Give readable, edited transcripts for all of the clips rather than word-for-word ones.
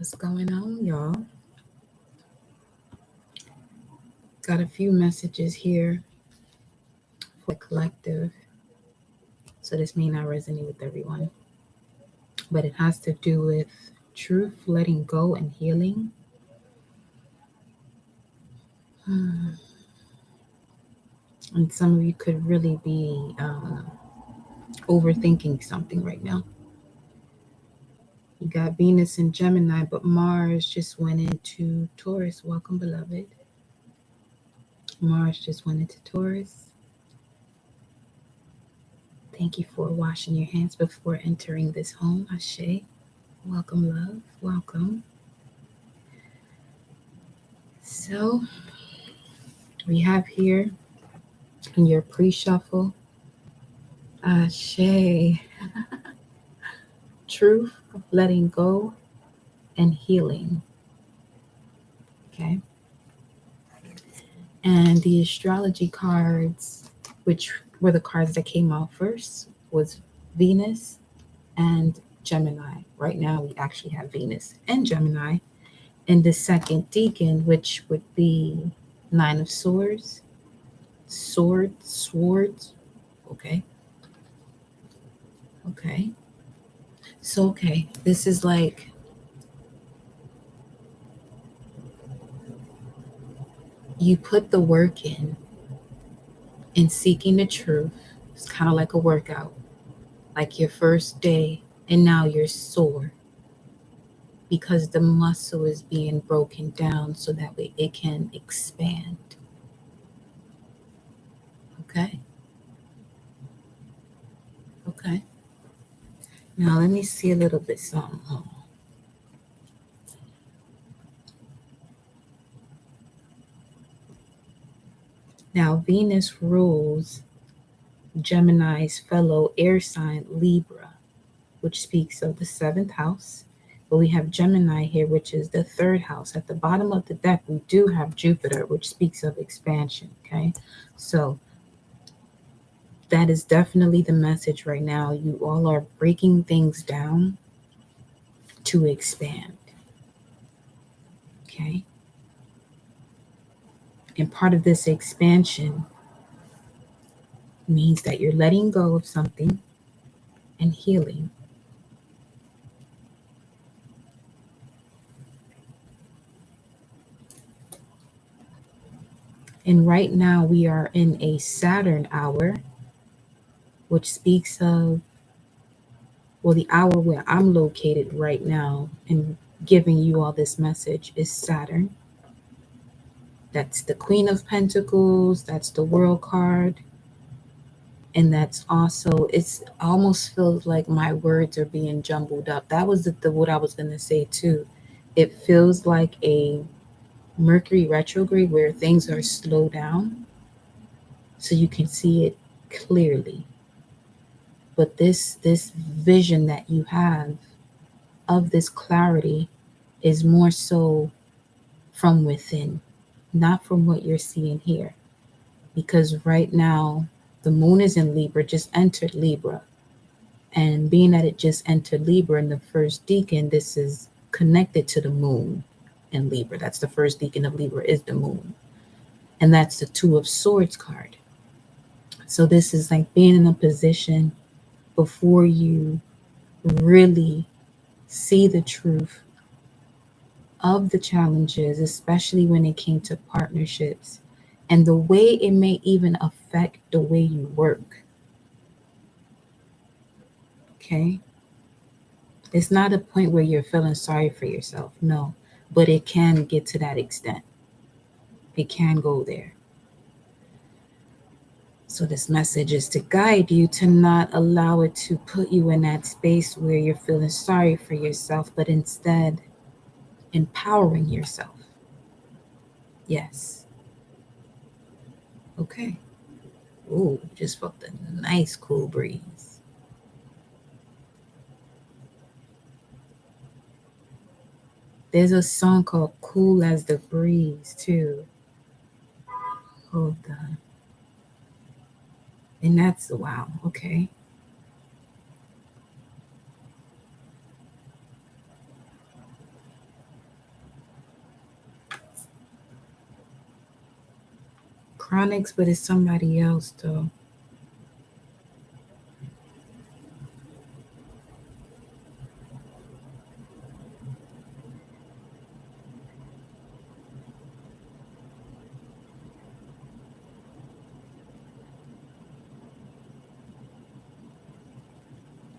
What's going on, y'all? Got a few messages here for the collective. So this may not resonate with everyone, but it has to do with truth, letting go, and healing. Hmm. And some of you could really be overthinking something right now. You got Venus in Gemini, but Mars just went into Taurus. Welcome, beloved. Mars just went into Taurus. Thank you for washing your hands before entering this home, Ashe. Welcome, love. Welcome. So we have here in your pre-shuffle, Ashe, truth, letting go, and healing. Okay. And the astrology cards, which were the cards that came out first, was Venus and Gemini. Right now, we actually have Venus and Gemini. And the second deacon, which would be Nine of Swords, swords. Okay. Okay. So, okay, this is like you put the work in seeking the truth. It's kind of like a workout, like your first day, and now you're sore because the muscle is being broken down so that way it can expand. Okay. Okay. Now let me see a little bit something. Now Venus rules Gemini's fellow air sign Libra, which speaks of the seventh house. But we have Gemini here, which is the third house. At the bottom of the deck, we do have Jupiter, which speaks of expansion. Okay. So that is definitely the message right now. You all are breaking things down to expand. Okay. And part of this expansion means that you're letting go of something and healing. And right now, we are in a Saturn hour, which speaks of, well, the hour where I'm located right now and giving you all this message is Saturn. That's the Queen of Pentacles, that's the World card. And that's also, it's almost feels like my words are being jumbled up. That was the what I was going to say too. It feels like a Mercury retrograde where things are slowed down so you can see it clearly. But this vision that you have of this clarity is more so from within, not from what you're seeing here. Because right now, the moon is in Libra, just entered Libra. And being that it just entered Libra in the first deacon, this is connected to the moon in Libra. That's the first deacon of Libra is the moon. And that's the Two of Swords card. So this is like being in a position before you really see the truth of the challenges, especially when it came to partnerships and the way it may even affect the way you work. Okay. It's not a point where you're feeling sorry for yourself. No, but it can get to that extent. It can go there. So this message is to guide you to not allow it to put you in that space where you're feeling sorry for yourself, but instead empowering yourself. Yes. Okay. Ooh, just felt a nice cool breeze. There's a song called Cool as the Breeze, too. Hold on. And that's, wow, okay. Chronix, but it's somebody else though.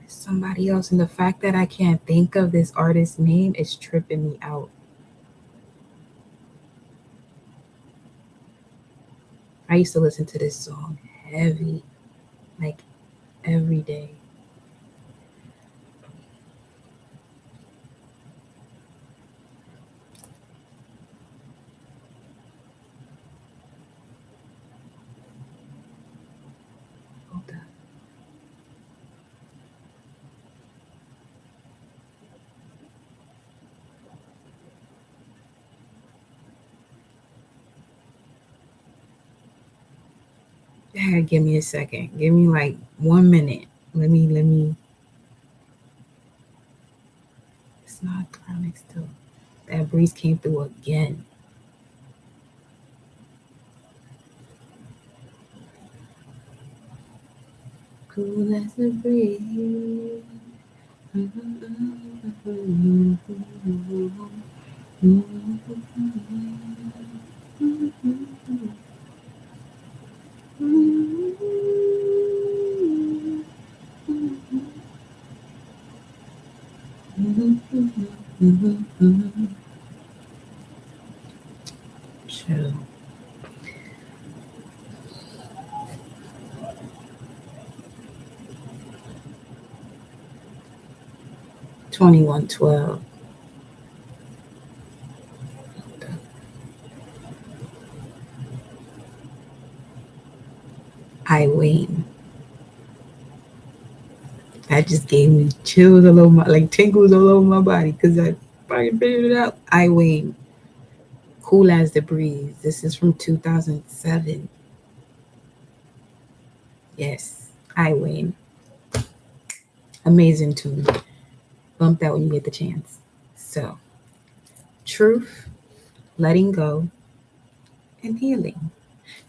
Somebody else, and the fact that I can't think of this artist's name is tripping me out. I used to listen to this song heavy, like every day. Hold on. Yeah, give me a second. Give me like 1 minute. Let me. It's not chronic still. That breeze came through again. Cool as a breeze. Chill. 2112. I Wayne. That just gave me chills all over my, like tingles all over my body because I fucking figured it out. I Wayne. Cool as the breeze. This is from 2007. Yes, I Wayne. Amazing tune. Bump that when you get the chance. So, truth, letting go, and healing.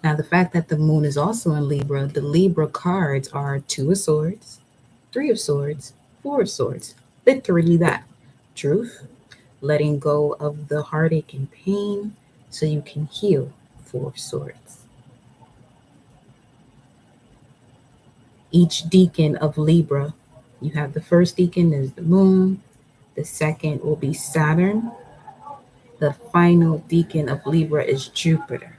Now, the fact that the moon is also in Libra, the Libra cards are Two of Swords, Three of Swords, Four of Swords. Literally that. Truth, letting go of the heartache and pain so you can heal. Four of Swords. Each deacon of Libra, you have the first deacon is the moon, the second will be Saturn, the final deacon of Libra is Jupiter.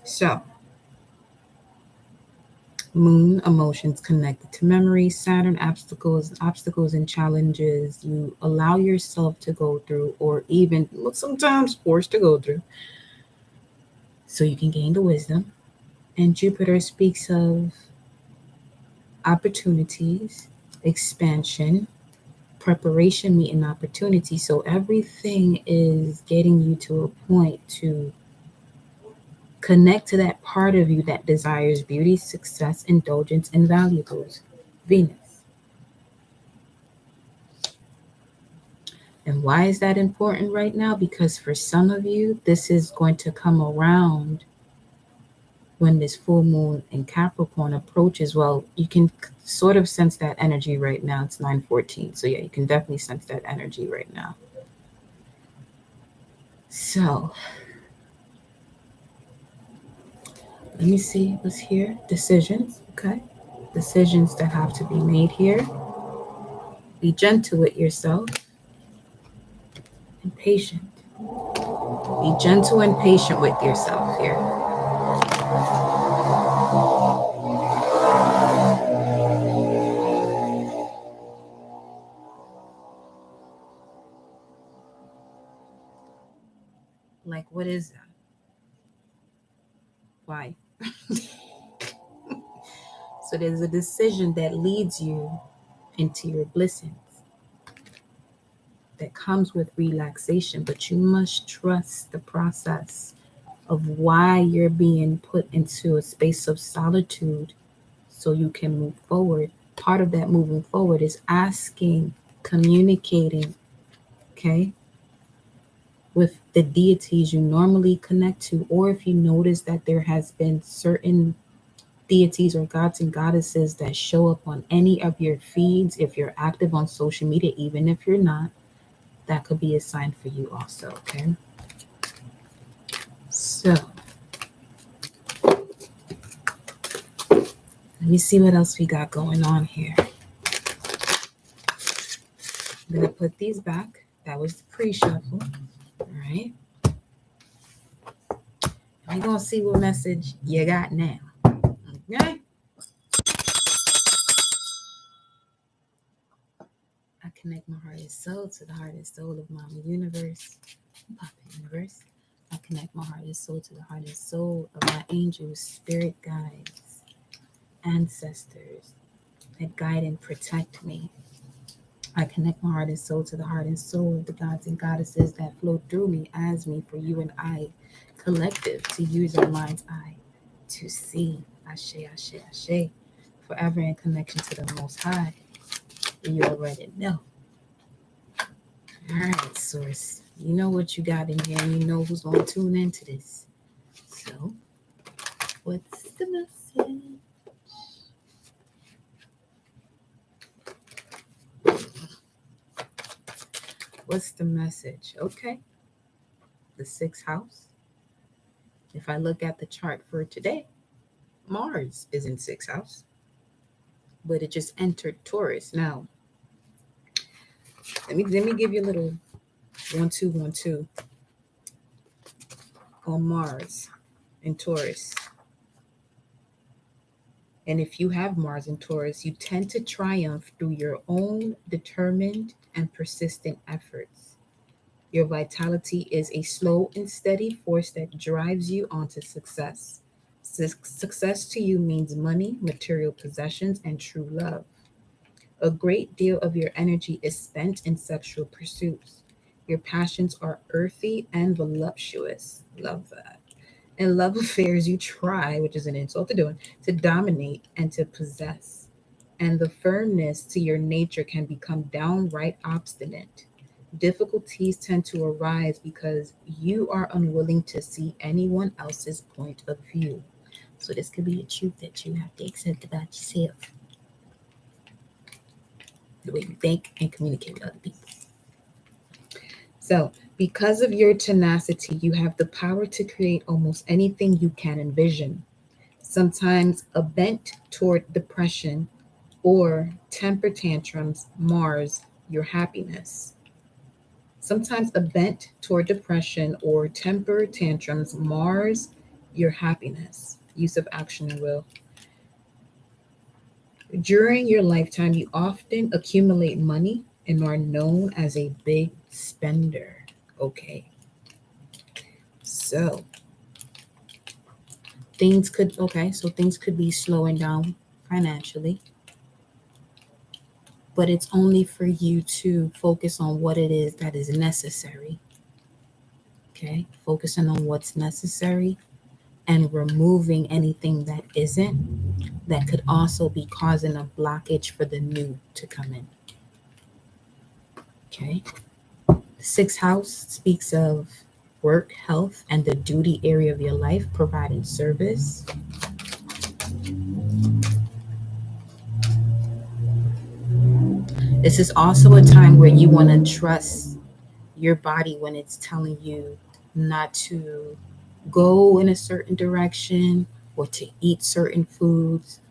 So, moon emotions connected to memory, Saturn obstacles and challenges you allow yourself to go through or even sometimes forced to go through so you can gain the wisdom. And Jupiter speaks of opportunities, expansion, preparation meeting opportunity. So everything is getting you to a point to connect to that part of you that desires beauty, success, indulgence, and valuables. Venus. And why is that important right now? Because for some of you, this is going to come around when this full moon in Capricorn approaches. Well, you can sort of sense that energy right now. It's 9:14. So yeah, you can definitely sense that energy right now. So let me see what's here. Decisions, okay? Decisions that have to be made here. Be gentle with yourself and patient. Be gentle and patient with yourself here. Like, what is that? Why? So there's a decision that leads you into your blessings that comes with relaxation, but you must trust the process of why you're being put into a space of solitude so you can move forward. Part of that moving forward is asking, communicating, okay? with the deities you normally connect to, or if you notice that there has been certain deities or gods and goddesses that show up on any of your feeds, if you're active on social media, even if you're not, that could be a sign for you also, okay? So let me see what else we got going on here. I'm gonna put these back. That was the pre-shuffle. All right. We're gonna see what message you got now. Okay. I connect my heart and soul to the heart and soul of Mama Universe, Papa Universe. I connect my heart and soul to the heart and soul of my angels, spirit guides, ancestors that guide and protect me. I connect my heart and soul to the heart and soul of the gods and goddesses that flow through me as me for you and I, collective, to use our mind's eye to see. Ashe, ashe, ashe. Forever in connection to the Most High. You already know. All right, Source. You know what you got in here, and you know who's going to tune into this. So, what's the message? What's the message? Okay. The sixth house. If I look at the chart for today, Mars is in sixth house, but it just entered Taurus. Now, let me give you a little 1 2 1 2 on Mars in Taurus. And if you have Mars in Taurus, you tend to triumph through your own determined and persistent efforts. Your vitality is a slow and steady force that drives you onto success. Success to you means money, material possessions, and true love. A great deal of your energy is spent in sexual pursuits. Your passions are earthy and voluptuous. Love that. In love affairs, you try, which is an insult to doing, to dominate and to possess. And the firmness to your nature can become downright obstinate. Difficulties tend to arise because you are unwilling to see anyone else's point of view. So, this could be a truth that you have to accept about yourself, the way you think and communicate with other people. So, because of your tenacity, you have the power to create almost anything you can envision. Sometimes a bent toward depression or temper tantrums mars your happiness. Sometimes a bent toward depression or temper tantrums mars your happiness. Use of action and will. During your lifetime, you often accumulate money and are known as a big spender. Okay. So things could be slowing down financially, but it's only for you to focus on what it is that is necessary. Okay? Focusing on what's necessary and removing anything that isn't, that could also be causing a blockage for the new to come in. Okay? The sixth house speaks of work, health, and the duty area of your life, providing service. This is also a time where you want to trust your body when it's telling you not to go in a certain direction or to eat certain foods.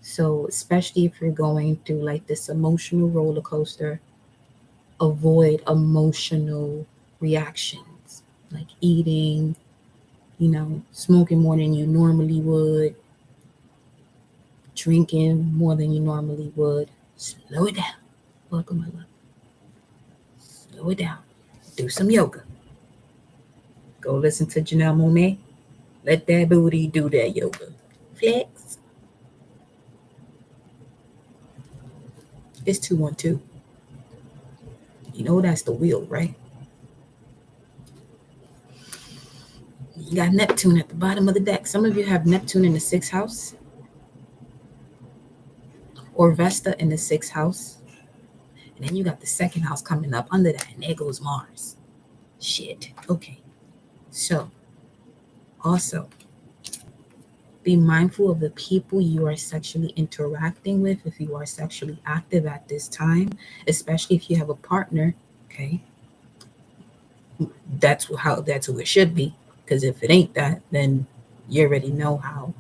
So, especially if you're going through like this emotional roller coaster, avoid emotional reactions like eating, smoking more than you normally would, drinking more than you normally would. Slow it down. Welcome, my love. Slow it down. Do some yoga. Go listen to Janelle Monáe. Let that booty do that yoga. Flex. It's 212. You know that's the wheel, right? You got Neptune at the bottom of the deck. Some of you have Neptune in the sixth house or Vesta in the sixth house. And then you got the second house coming up under that, and there goes Mars. Shit. Okay. So, also, be mindful of the people you are sexually interacting with if you are sexually active at this time, especially if you have a partner. Okay. That's who it should be. Because if it ain't that, then you already know how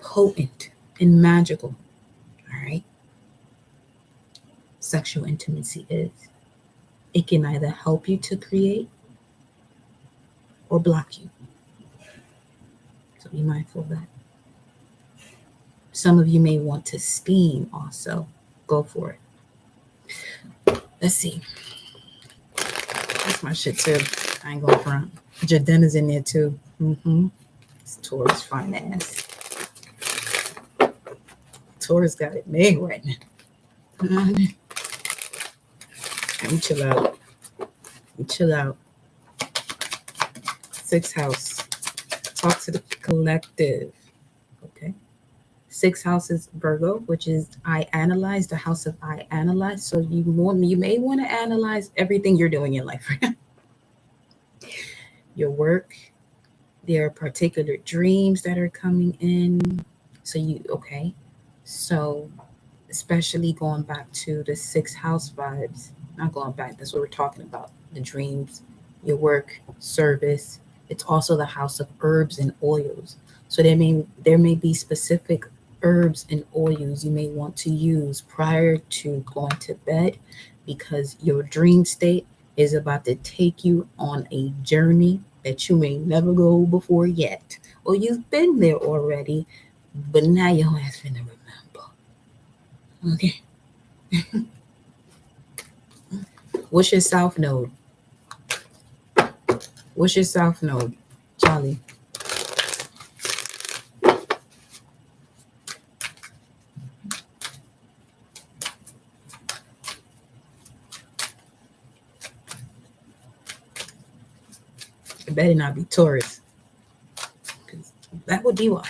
potent and magical, all right, sexual intimacy is. It can either help you to create or block you. So be mindful of that. Some of you may want to steam also. Go for it. Let's see. That's my shit too. I ain't going front. Jadena's in there too. It's Taurus fine ass. Taurus got it made right now. Let me chill out. Chill out. Sixth house. Talk to the collective. Okay. Sixth house is Virgo, which is I analyze, the house of I analyze. So you may want to analyze everything you're doing in life right now. Your work, there are particular dreams that are coming in. Okay. So especially going back to the sixth house vibes, not going back, that's what we're talking about. The dreams, your work, service. It's also the house of herbs and oils. So there may be specific herbs and oils you may want to use prior to going to bed, because your dream state is about to take you on a journey that you may never go before yet. Or you've been there already, but now your ass finna remember. Okay. What's your south node? What's your south node, Charlie? It better not be Taurus, because that would be why.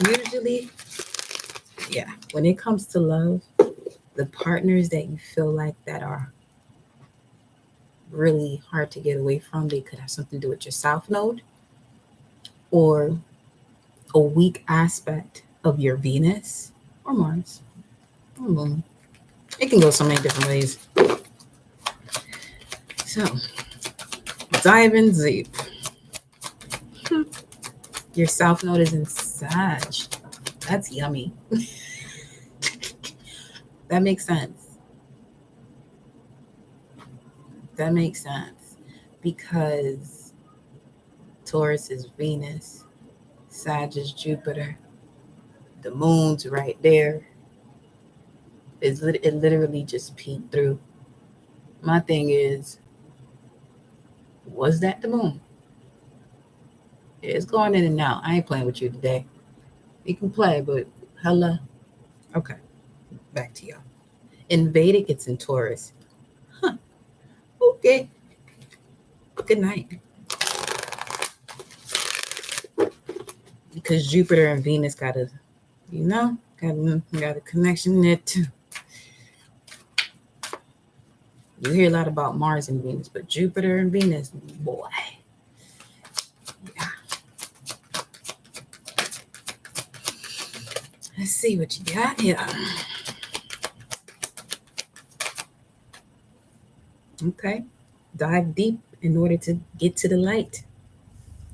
Usually, yeah, when it comes to love, the partners that you feel like that are really hard to get away from, they could have something to do with your south node or a weak aspect of your Venus or Mars or Moon. It can go so many different ways. So, dive in deep. Your south node is in Sag. That's yummy. That makes sense. That makes sense because Taurus is Venus, Sag is Jupiter, the moon's right there. It literally just peeked through. My thing is, was that the moon? It's going in and out. I ain't playing with you today. You can play, but hello. Okay, back to y'all. In Vedic, it's in Taurus. Huh. Okay. Good night. Because Jupiter and Venus got a connection there too. You hear a lot about Mars and Venus, but Jupiter and Venus, boy. Yeah. Let's see what you got here. Okay. Dive deep in order to get to the light.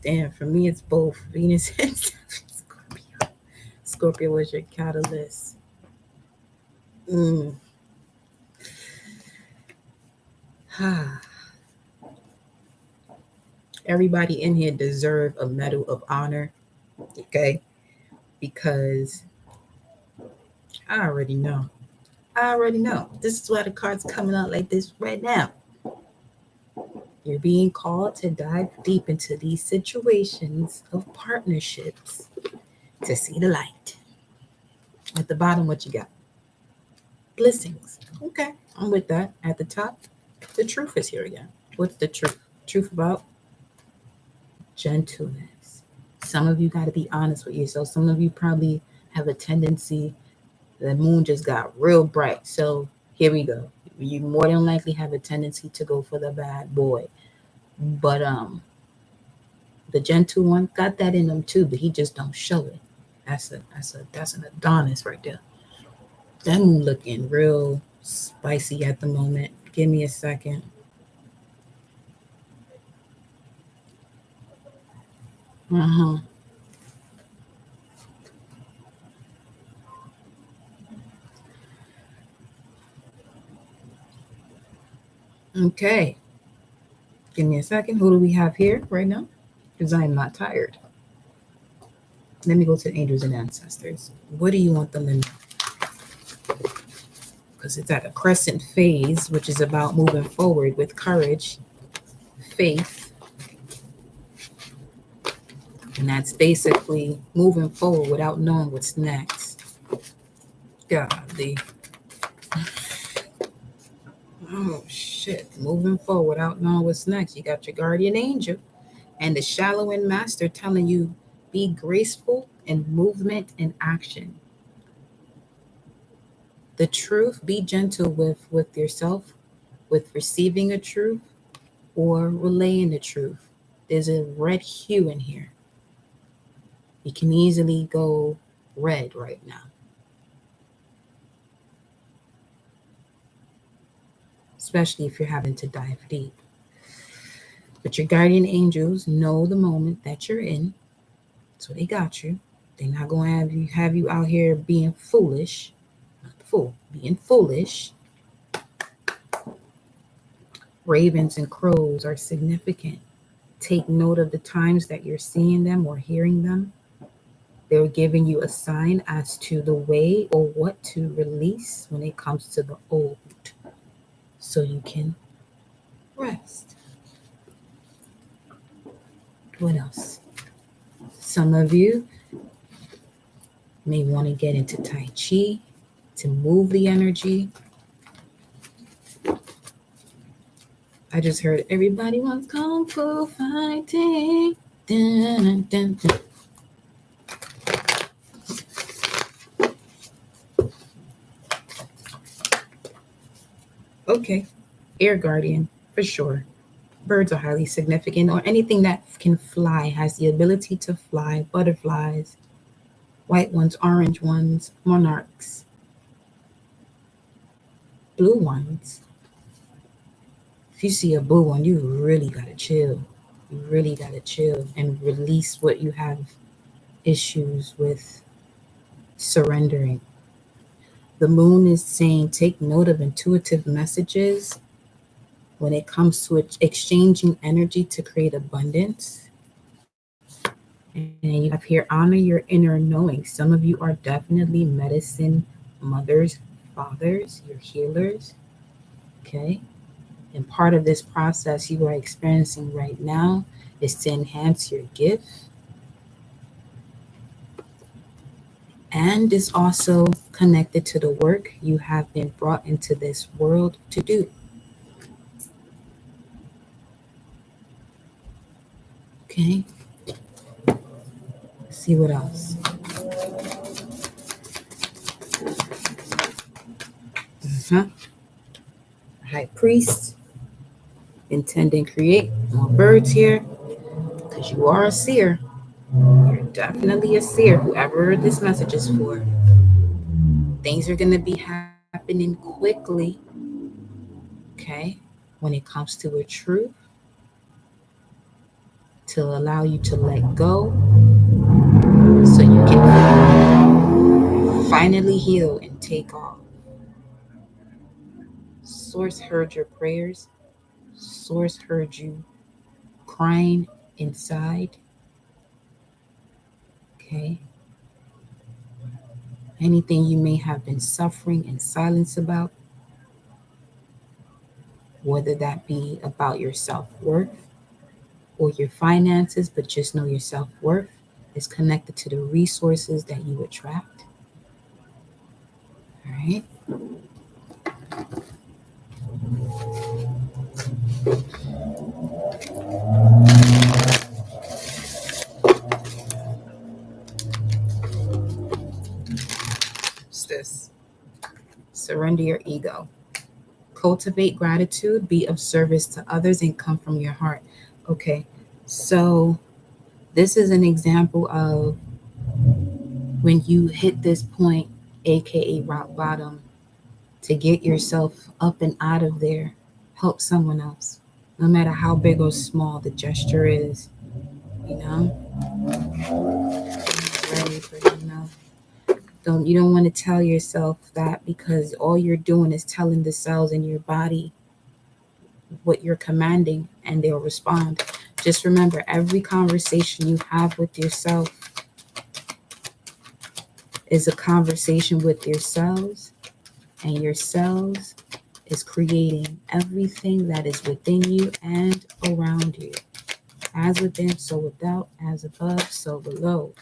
Damn, for me, it's both Venus and Scorpio. Scorpio was your catalyst. Everybody in here deserve a medal of honor, okay? Because I already know. This is why the card's coming out like this right now. You're being called to dive deep into these situations of partnerships to see the light. At the bottom, what you got? Blessings. Okay, I'm with that. At the top, the truth is here again. What's the truth? Truth about gentleness. Some of you got to be honest with yourself. Some of you probably have a tendency The moon just got real bright. So here we go. You more than likely have a tendency to go for the bad boy. But the gentle one got that in him too, but he just don't show it. That's an Adonis right there. That moon looking real spicy at the moment. Give me a second. Uh-huh. Okay. Give me a second. Who do we have here right now? Because I am not tired. Let me go to angels and ancestors. What do you want them to know? Because it's at a crescent phase, which is about moving forward with courage, faith, and that's basically moving forward without knowing what's next. Golly. Oh, shit. Moving forward without knowing what's next. You got your guardian angel and the shallow end master telling you be graceful in movement and action. The truth, be gentle with yourself, with receiving a truth or relaying the truth. There's a red hue in here. You can easily go red right now. Especially if you're having to dive deep. But your guardian angels know the moment that you're in, so they got you. They're not going to have you out here being foolish. Not the fool, being foolish. Ravens and crows are significant. Take note of the times that you're seeing them or hearing them. They're giving you a sign as to the way or what to release when it comes to the old, so you can rest. What else? Some of you may want to get into Tai Chi to move the energy. I just heard everybody wants Kung Fu fighting. Dun, dun, dun. Okay, air guardian, for sure. Birds are highly significant, or anything that can fly, has the ability to fly. Butterflies, white ones, orange ones, monarchs, blue ones. If you see a blue one, you really gotta chill. You really gotta chill and release what you have issues with surrendering. The moon is saying take note of intuitive messages when it comes to exchanging energy to create abundance. And you have here, honor your inner knowing. Some of you are definitely medicine mothers, fathers, your healers. Okay. And part of this process you are experiencing right now is to enhance your gift. And is also connected to the work you have been brought into this world to do. Okay. Let's see what else. High priest, intend and create. More birds here, because you are a seer. You're definitely a seer, whoever this message is for. Things are going to be happening quickly, okay, when it comes to a truth, to allow you to let go so you can finally heal and take off. Source heard your prayers. Source heard you crying inside. Okay. Anything you may have been suffering in silence about, whether that be about your self-worth or your finances, but just know your self-worth is connected to the resources that you attract. All right. this. Surrender your ego. Cultivate gratitude, be of service to others, and come from your heart. Okay, so this is an example of when you hit this point, aka rock bottom, to get yourself up and out of there, help someone else. No matter how big or small the gesture is, you know, ready for them now. You don't want to tell yourself that, because all you're doing is telling the cells in your body what you're commanding and they'll respond. Just remember, every conversation you have with yourself is a conversation with your cells, and your cells is creating everything that is within you and around you. As within, so without, as above, so below.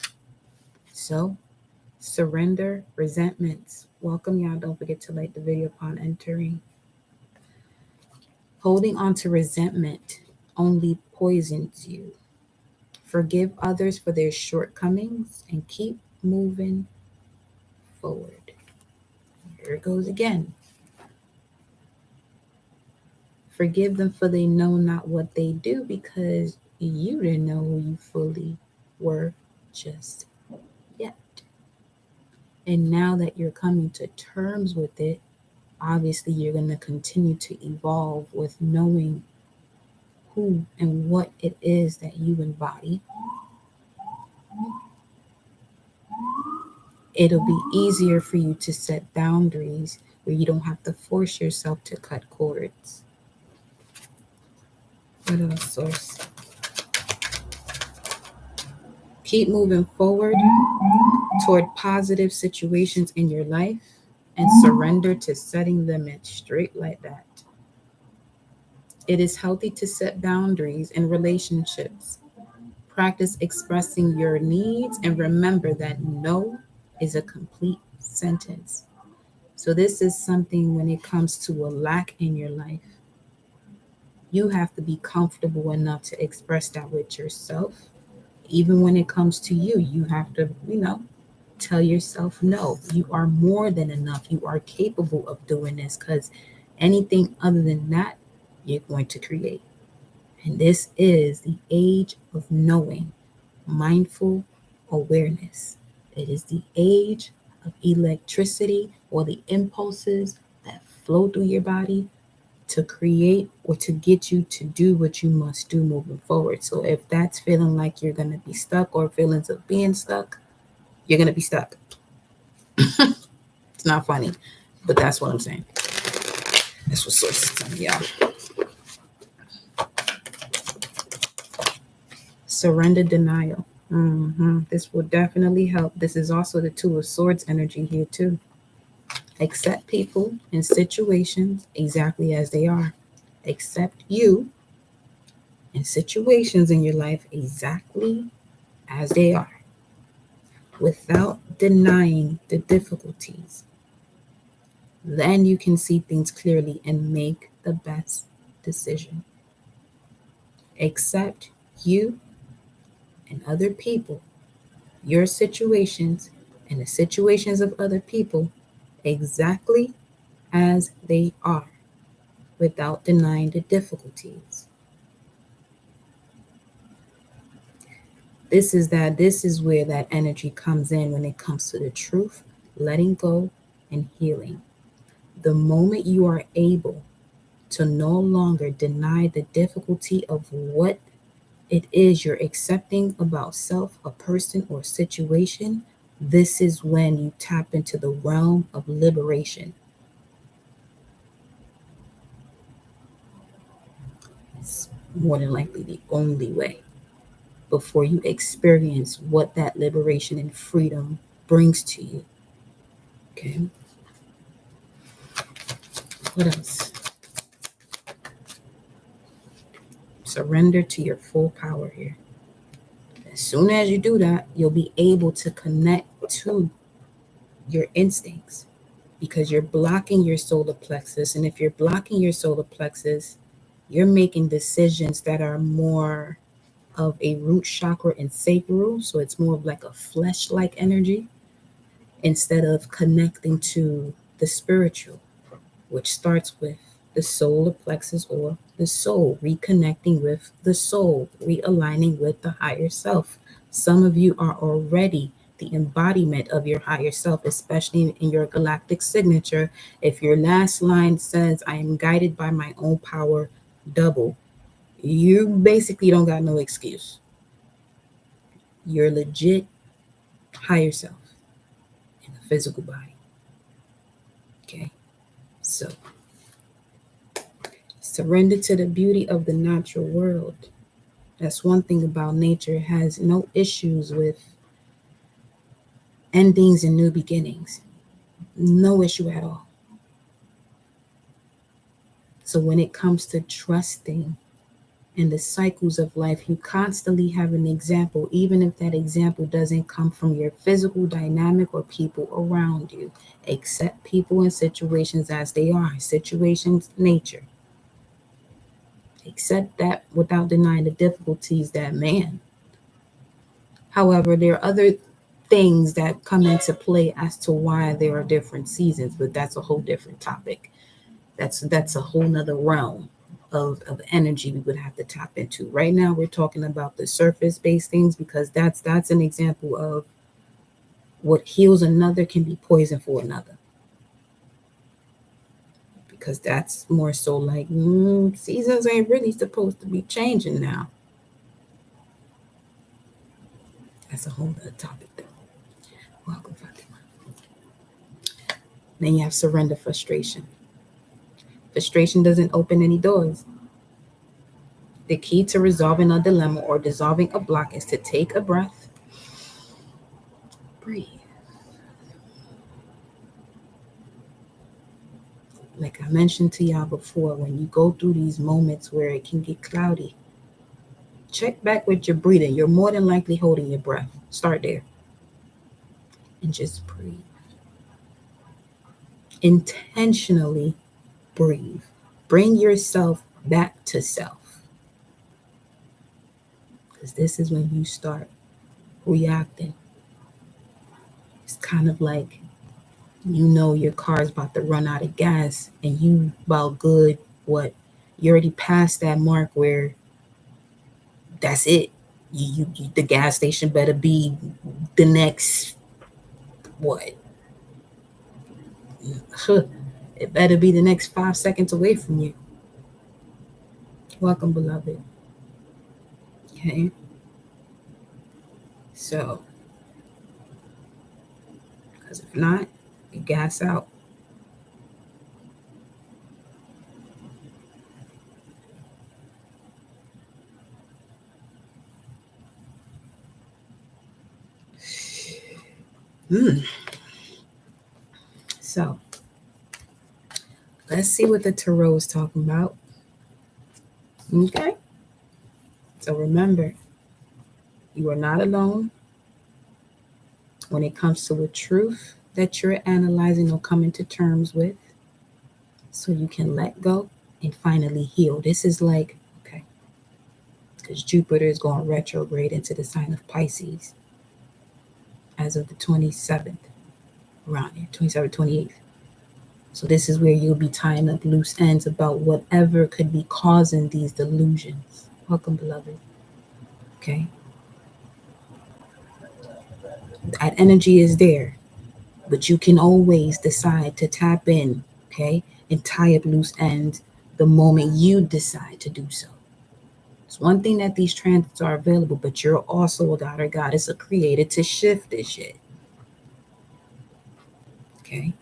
So, surrender resentments. Welcome, y'all. Don't forget to like the video upon entering. Holding on to resentment only poisons you. Forgive others for their shortcomings and keep moving forward. Here it goes again. Forgive them, for they know not what they do, because you didn't know who you fully were just yet. And now that you're coming to terms with it, obviously you're going to continue to evolve with knowing who and what it is that you embody. It'll be easier for you to set boundaries where you don't have to force yourself to cut cords. What else, source? Keep moving forward toward positive situations in your life and surrender to setting limits, straight like that. It is healthy to set boundaries in relationships. Practice expressing your needs and remember that no is a complete sentence. So this is something when it comes to a lack in your life. You have to be comfortable enough to express that with yourself. Even when it comes to you, you have to, tell yourself, no, you are more than enough. You are capable of doing this, because anything other than that, you're going to create. And this is the age of knowing, mindful awareness. It is the age of electricity, or the impulses that flow through your body to create or to get you to do what you must do moving forward. So if that's feeling like you're going to be stuck, or feelings of being stuck, you're going to be stuck. It's not funny, but that's what I'm saying. That's what source is telling y'all. Surrender denial. This will definitely help. This is also the Two of Swords energy here too. Accept people and situations exactly as they are. Accept you and situations in your life exactly as they are, without denying the difficulties. Then you can see things clearly and make the best decision. Accept you and other people, your situations and the situations of other people exactly as they are, without denying the difficulties. This is where that energy comes in when it comes to the truth, letting go, and healing. The moment you are able to no longer deny the difficulty of what it is you're accepting about self, a person, or situation, this is when you tap into the realm of liberation. It's more than likely the only way before you experience what that liberation and freedom brings to you. Okay. What else? Surrender to your full power here. As soon as you do that, you'll be able to connect to your instincts, because you're blocking your solar plexus. And if you're blocking your solar plexus, you're making decisions that are more of a root chakra and sacral. So it's more of like a flesh like energy. instead of connecting to the spiritual, which starts with the solar plexus or the soul, reconnecting with the soul, realigning with the higher self. Some of you are already the embodiment of your higher self, especially in your galactic signature. If your last line says, I am guided by my own power, double, you basically don't got no excuse. You're legit higher self in a physical body. Okay, so surrender to the beauty of the natural world. That's one thing about nature. It has no issues with endings and new beginnings. No issue at all. So when it comes to trusting in the cycles of life, you constantly have an example, even if that example doesn't come from your physical dynamic or people around you. Accept people and situations as they are. Situations, nature. Accept that without denying the difficulties that man. However, there are other things that come into play as to why there are different seasons, but that's a whole different topic. That's a whole nother realm of energy we would have to tap into. Right now we're talking about the surface based things because that's an example of what heals another can be poison for another. Because that's more so like seasons ain't really supposed to be changing now. That's a whole other topic though. Welcome, Fatima. Then you have surrender frustration. Frustration doesn't open any doors. The key to resolving a dilemma or dissolving a block is to take a breath, breathe. Like I mentioned to y'all before, when you go through these moments where it can get cloudy, check back with your breathing. You're more than likely holding your breath. Start there. And just breathe. Intentionally breathe. Bring yourself back to self. Because this is when you start reacting. It's kind of like, you know, your car's about to run out of gas and you about good, what? You already passed that mark where that's it. You the gas station better be the next what? It better be the next 5 seconds away from you. Welcome, beloved. Okay. So, because if not, you gas out. So, let's see what the tarot is talking about. Okay. So remember, you are not alone when it comes to a truth that you're analyzing or coming to terms with, so you can let go and finally heal. This is like, okay, because Jupiter is going retrograde into the sign of Pisces as of the 27th, around here, 27th, 28th. So this is where you'll be tying up loose ends about whatever could be causing these delusions. Welcome, beloved. Okay. That energy is there, but you can always decide to tap in, okay, and tie up loose ends the moment you decide to do so. It's one thing that these transits are available, but you're also a god or goddess, a creator to shift this shit. Okay?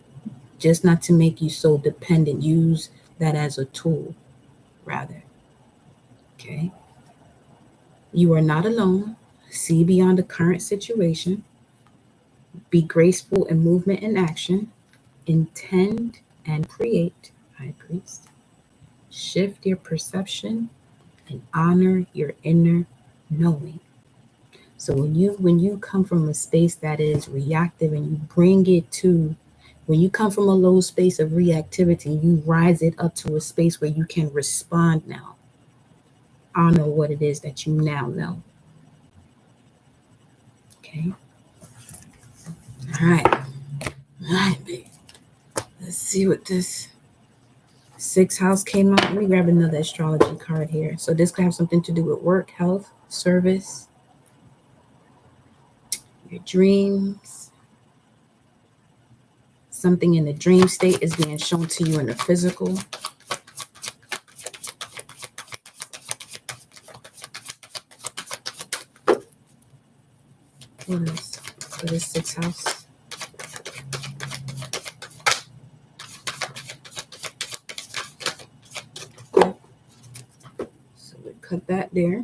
Just not to make you so dependent. Use that as a tool, rather. Okay? You are not alone. See beyond the current situation. Be graceful in movement and action. Intend and create, High Priest. Shift your perception and honor your inner knowing. So when you come from a space that is reactive and you bring it to, when you come from a low space of reactivity, you rise it up to a space where you can respond now. Honor what it is that you now know. Okay. All right. see what this sixth house came out. Let me grab another astrology card here. So this could have something to do with work, health, service, your dreams. Something in the dream state is being shown to you in the physical. What is for this sixth house? Okay. So we cut that there.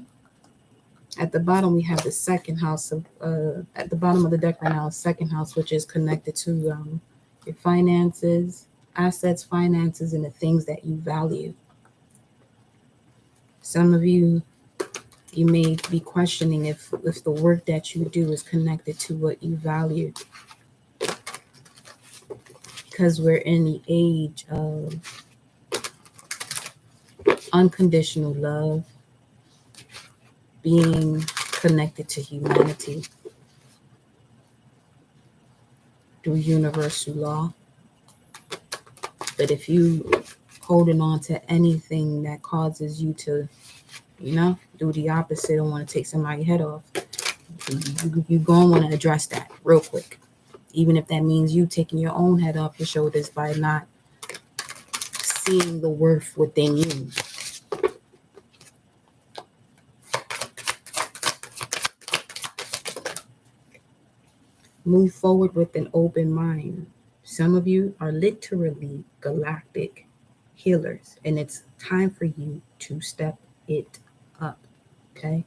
At the bottom, we have the second house of at the bottom of the deck right now, second house, which is connected to your finances, assets, finances, and the things that you value. Some of you may be questioning if the work that you do is connected to what you value. Because we're in the age of unconditional love, being connected to humanity through universal law. But if you holding on to anything that causes you to, do the opposite and want to take somebody's head off, you're going to want to address that real quick. Even if that means you taking your own head off your shoulders by not seeing the worth within you. Move forward with an open mind. Some of you are literally galactic healers, and it's time for you to step it up. Okay?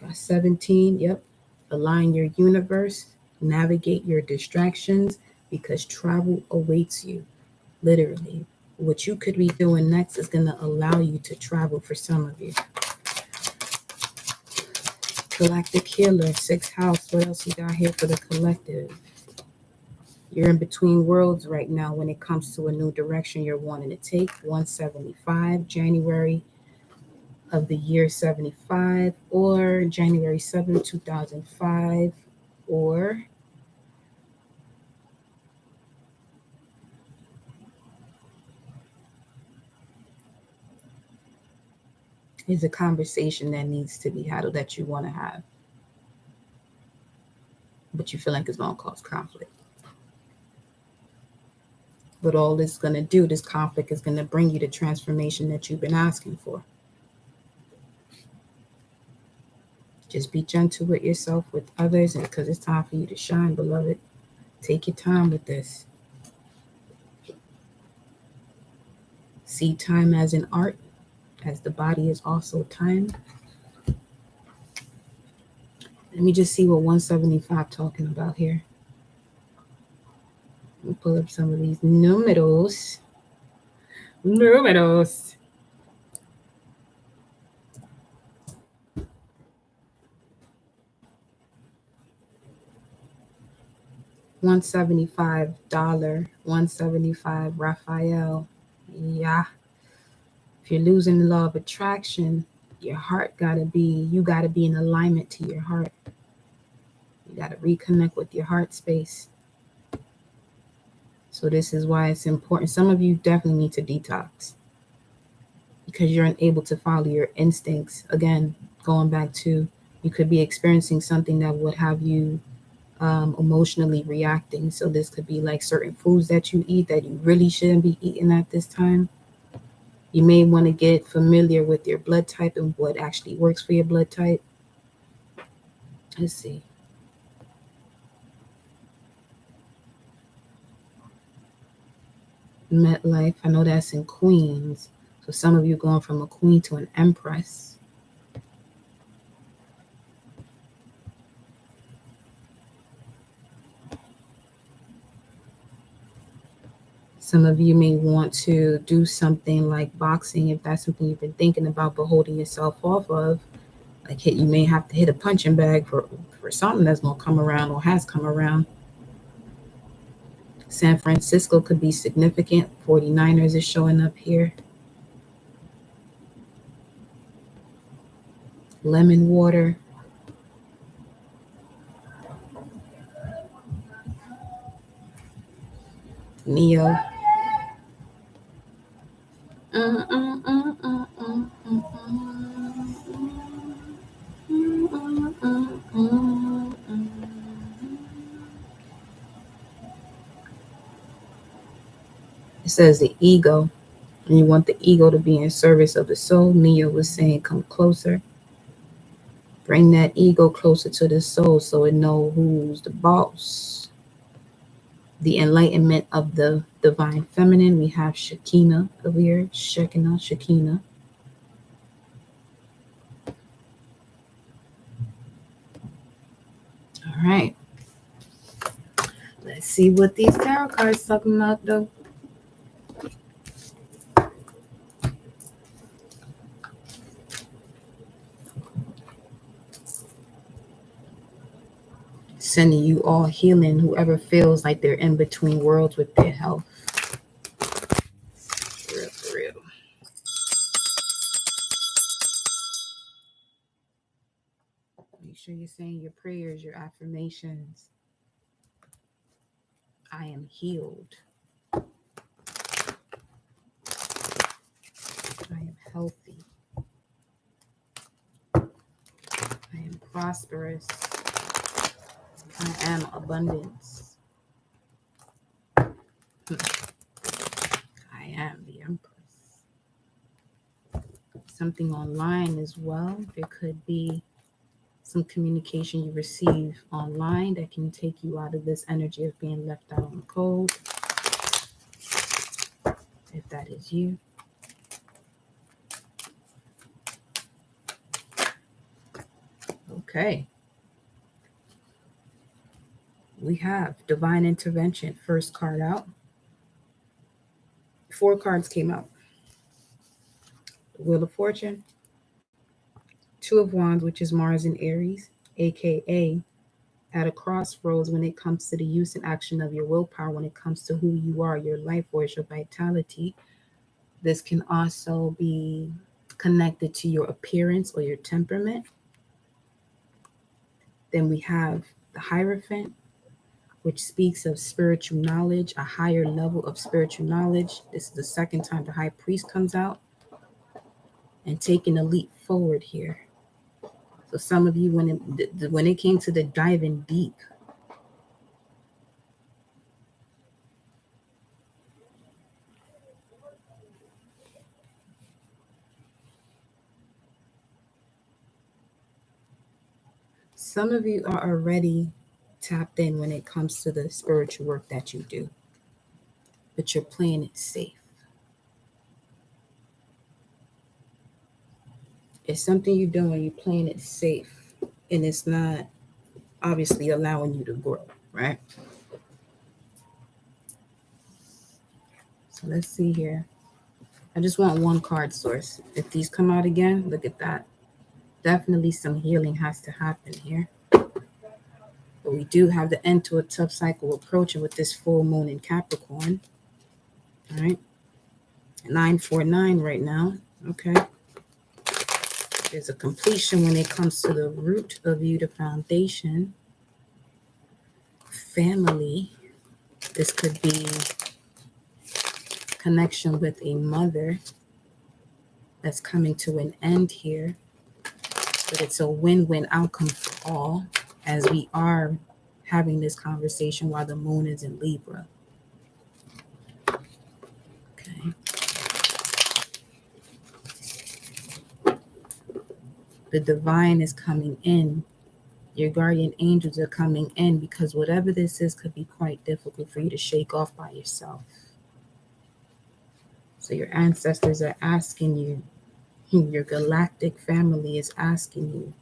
Got 17. Yep. Align your universe, navigate your distractions, because travel awaits you. Literally. What you could be doing next is going to allow you to travel for some of you. Galactic healer, sixth house. What else you got here for the collective? You're in between worlds right now when it comes to a new direction you're wanting to take. 175, January of the year 75, or January 7, 2005, or is a conversation that needs to be had or that you want to have, but you feel like it's going to cause conflict. But all it's going to do, this conflict is going to bring you the transformation that you've been asking for. Just be gentle with yourself, with others, and because it's time for you to shine, beloved. Take your time with this. See time as an art, as the body is also time. Let me just see what 175 talking about here. Let me pull up some of these numeros. 175 dollar, 175 Raphael. Yeah. If you're losing the law of attraction, you gotta be in alignment to your heart. You gotta reconnect with your heart space. So this is why it's important. Some of you definitely need to detox because you're unable to follow your instincts. Again, going back to, you could be experiencing something that would have you emotionally reacting. So this could be like certain foods that you eat that you really shouldn't be eating at this time. You may want to get familiar with your blood type and what actually works for your blood type. Let's see. MetLife, I know that's in Queens. So some of you going from a queen to an empress. Some of you may want to do something like boxing if that's something you've been thinking about, but holding yourself off of. Like you may have to hit a punching bag for something that's going to come around or has come around. San Francisco could be significant. 49ers is showing up here. Lemon water. Neo. It says the ego, and you want the ego to be in service of the soul. Neo was saying, come closer. Bring that ego closer to the soul so it know who's the boss. The enlightenment of the divine feminine. We have Shekinah over here. Shekinah. All right. Let's see what these tarot cards talking about, though. Sending you all healing, whoever feels like they're in between worlds with their health. For real. Make sure you're saying your prayers, your affirmations. I am healed. I am healthy. I am prosperous. I am abundance. I am the Empress. Something online as well. There could be some communication you receive online that can take you out of this energy of being left out on the cold. If that is you. Okay. We have divine intervention. First card out. 4 cards came out. The Wheel of Fortune. 2 of Wands, which is Mars and Aries, aka at a crossroads when it comes to the use and action of your willpower, when it comes to who you are, your life force, your vitality. This can also be connected to your appearance or your temperament. Then we have the Hierophant, which speaks of spiritual knowledge, a higher level of spiritual knowledge. This is the second time the High Priest comes out and taking a leap forward here. So some of you, when it came to the diving deep, some of you are already tapped in when it comes to the spiritual work that you do, but you're playing it safe. It's something you're doing, you're playing it safe, and it's not obviously allowing you to grow, right? So let's see here. I just want one card source. If these come out again, look at that. Definitely some healing has to happen here. But we do have the end to a tough cycle approaching with this full moon in Capricorn. All right. 949 right now. Okay. There's a completion when it comes to the root of you, the foundation. Family. This could be connection with a mother that's coming to an end here. But it's a win-win outcome for all, as we are having this conversation while the moon is in Libra. Okay. The divine is coming in. Your guardian angels are coming in, because whatever this is could be quite difficult for you to shake off by yourself. So your ancestors are asking you, your galactic family is asking you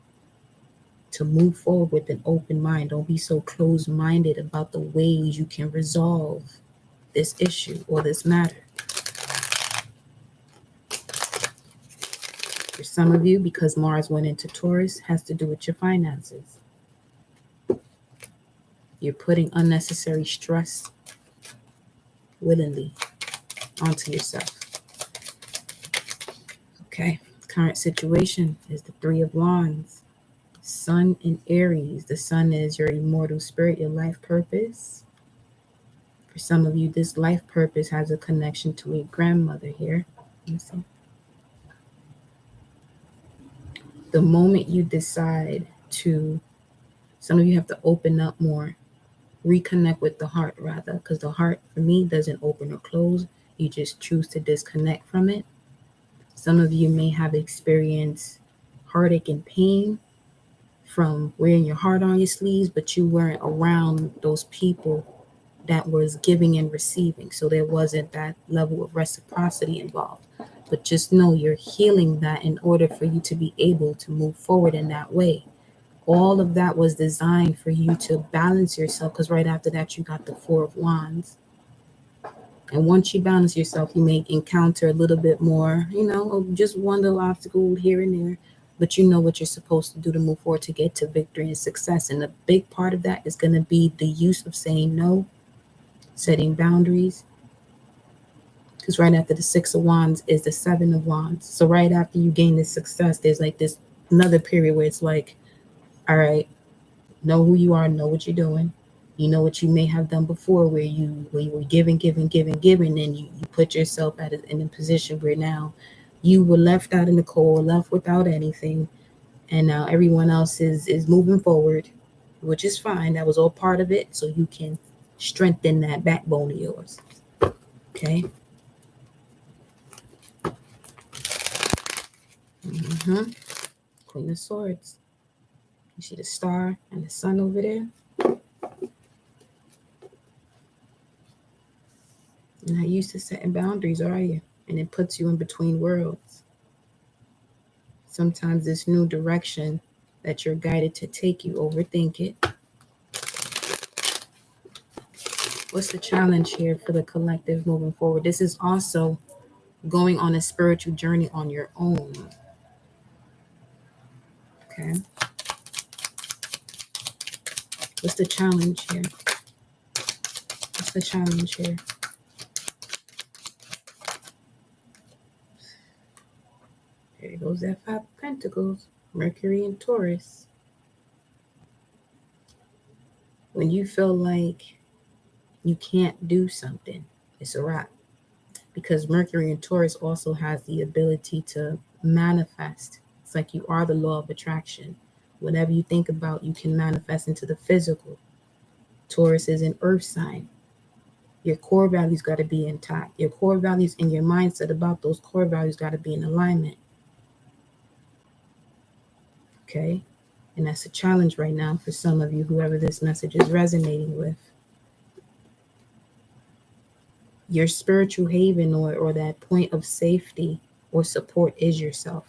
to move forward with an open mind. Don't be so closed-minded about the ways you can resolve this issue or this matter. For some of you, because Mars went into Taurus, has to do with your finances. You're putting unnecessary stress willingly onto yourself. Okay, current situation is the 3 of Wands. Sun in Aries. The sun is your immortal spirit, your life purpose. For some of you, this life purpose has a connection to a grandmother here. Let me see. The moment you decide to, some of you have to open up more, reconnect with the heart rather, because the heart for me doesn't open or close. You just choose to disconnect from it. Some of you may have experienced heartache and pain from wearing your heart on your sleeves, but you weren't around those people that was giving and receiving. So there wasn't that level of reciprocity involved. But just know you're healing that in order for you to be able to move forward in that way. All of that was designed for you to balance yourself, because right after that, you got the Four of Wands. And once you balance yourself, you may encounter a little bit more, just one little obstacle here and there. But you know what you're supposed to do to move forward to get to victory and success. And a big part of that is going to be the use of saying no, setting boundaries. Because right after the Six of Wands is the Seven of Wands. So right after you gain this success, there's like this another period where it's like, all right, know who you are, know what you're doing. You know what you may have done before where you were giving, and you put yourself in a position where now you were left out in the cold, left without anything. And now everyone else is moving forward, which is fine. That was all part of it. So you can strengthen that backbone of yours. Okay. Queen of Swords. You see the star and the sun over there? You're not used to setting boundaries, are you? And it puts you in between worlds. Sometimes this new direction that you're guided to take, you overthink it. What's the challenge here for the collective moving forward? This is also going on a spiritual journey on your own. Okay. What's the challenge here? What's the challenge here? There goes that Five of Pentacles, Mercury and Taurus. When you feel like you can't do something, it's a wrap. Because Mercury and Taurus also has the ability to manifest. It's like you are the law of attraction. Whatever you think about, you can manifest into the physical. Taurus is an earth sign. Your core values got to be intact. Your core values and your mindset about those core values got to be in alignment. Okay? And that's a challenge right now for some of you, whoever this message is resonating with. Your spiritual haven or that point of safety or support is yourself.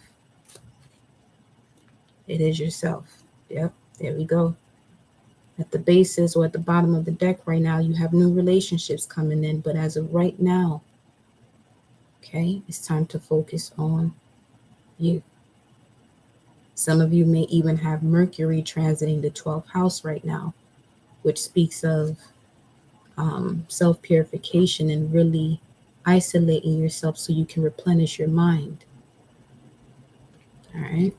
It is yourself. Yep, there we go. At the basis or at the bottom of the deck right now, you have new relationships coming in. But as of right now, okay, it's time to focus on you. Some of you may even have Mercury transiting the 12th house right now, which speaks of self-purification and really isolating yourself so you can replenish your mind. All right.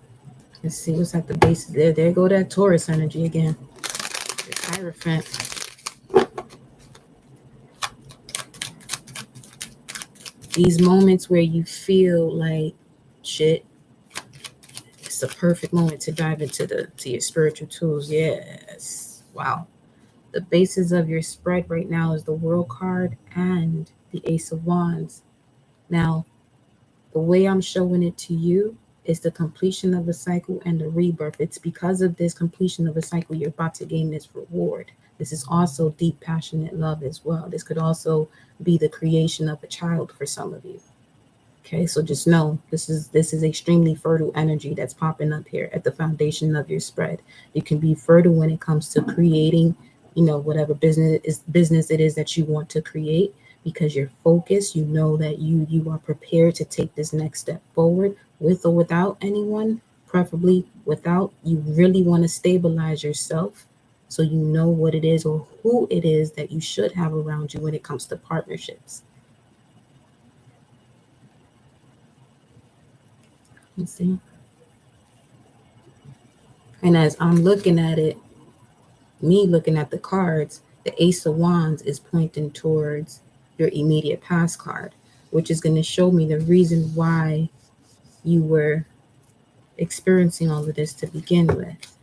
Let's see what's at the base. There go that Taurus energy again. The Hierophant. These moments where you feel like shit, it's the perfect moment to dive into your spiritual tools. Yes. Wow. The basis of your spread right now is the World card and the Ace of Wands. Now, the way I'm showing it to you is the completion of a cycle and the rebirth. It's because of this completion of a cycle you're about to gain this reward. This is also deep, passionate love as well. This could also be the creation of a child for some of you. Okay, so just know this is extremely fertile energy that's popping up here at the foundation of your spread. You can be fertile when it comes to creating, whatever business it is that you want to create, because you're focused. You know that you are prepared to take this next step forward with or without anyone, preferably without. You really want to stabilize yourself so you know what it is or who it is that you should have around you when it comes to partnerships. Let's see. And as I'm looking at it, me looking at the cards, the Ace of Wands is pointing towards your immediate past card. which is going to show me the reason why you were experiencing all of this to begin with.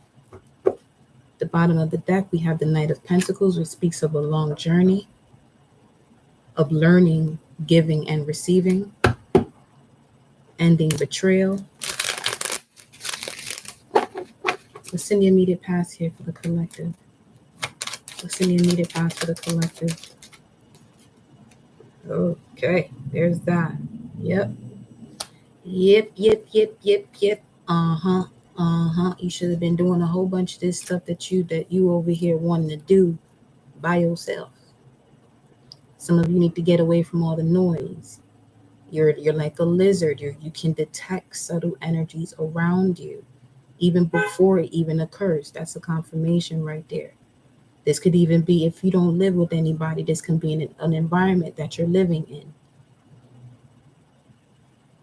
The bottom of the deck, we have the Knight of Pentacles, which speaks of a long journey of learning, giving, and receiving, ending betrayal. What's in the immediate past here for the collective? What's in the immediate past for the collective? Okay, there's that. Yep. You should have been doing a whole bunch of this stuff that you over here wanting to do by yourself. Some of you need to get away from all the noise. You're like a lizard. You can detect subtle energies around you even before it even occurs. That's a confirmation right there. This could even be, if you don't live with anybody, this can be an environment that you're living in.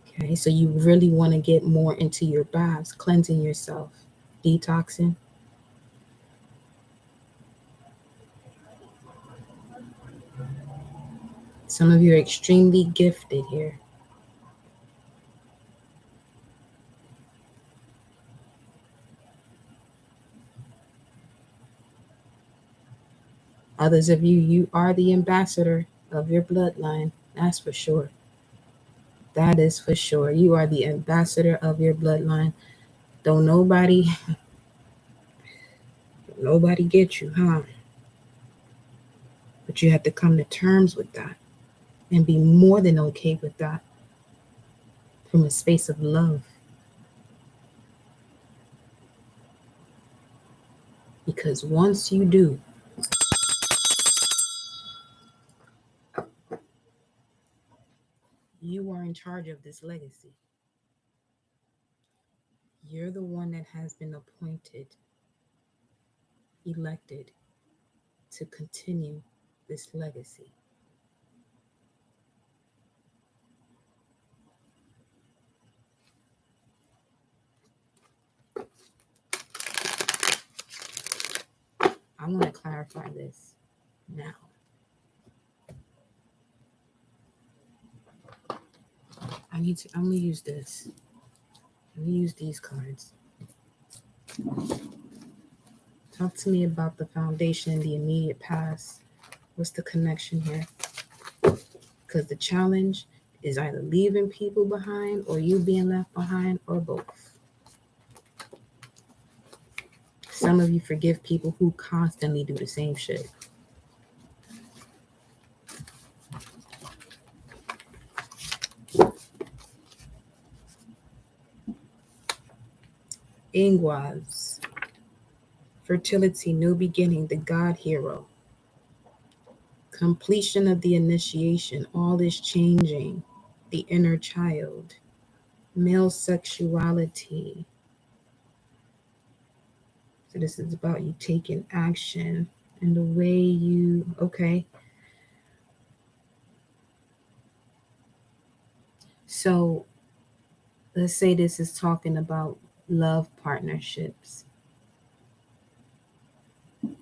Okay, so you really want to get more into your baths, cleansing yourself, detoxing. Some of you are extremely gifted here. Others of you, you are the ambassador of your bloodline. That's for sure. That is for sure. You are the ambassador of your bloodline. Don't nobody get you, huh? But you have to come to terms with that and be more than okay with that from a space of love. Because once you do, you are in charge of this legacy. You're the one that has been appointed, elected to continue this legacy. I want to clarify this now. I'm going to use this. I'm going to use these cards. Talk to me about the foundation, the immediate past. What's the connection here? Because the challenge is either leaving people behind or you being left behind or both. Some of you forgive people who constantly do the same shit. Ingwaz, fertility, new beginning, the God hero. Completion of the initiation, all is changing, the inner child. Male sexuality. So this is about you taking action and the way you, okay. So let's say this is talking about love partnerships.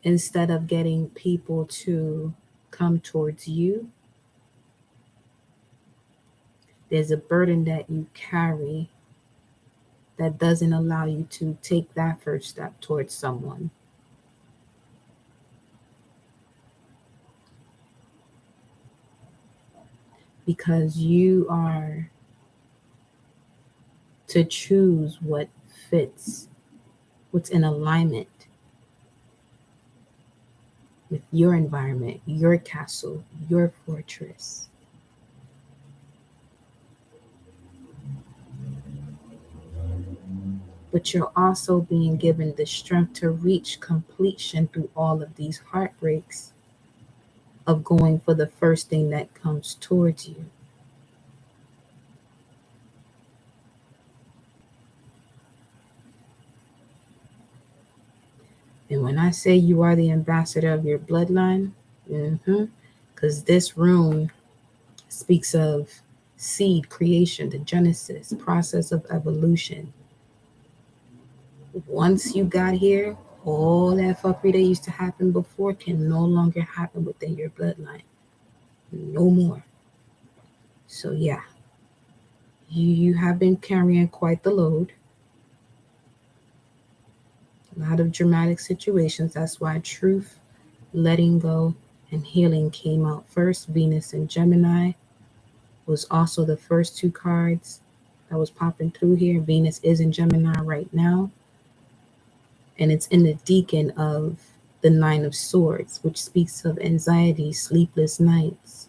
Instead of getting people to come towards you, there's a burden that you carry that doesn't allow you to take that first step towards someone. Because you are to choose what fits, what's in alignment with your environment, your castle, your fortress. But you're also being given the strength to reach completion through all of these heartbreaks of going for the first thing that comes towards you. And when I say you are the ambassador of your bloodline, because this rune speaks of seed creation, the genesis, process of evolution. Once you got here, all that fuckery that used to happen before can no longer happen within your bloodline. No more. So yeah, you have been carrying quite the load. A lot of dramatic situations. That's why truth, letting go, and healing came out first. Venus and Gemini was also the first two cards that was popping through here. Venus is in Gemini right now, and it's in the deacon of the Nine of Swords, which speaks of anxiety, sleepless nights,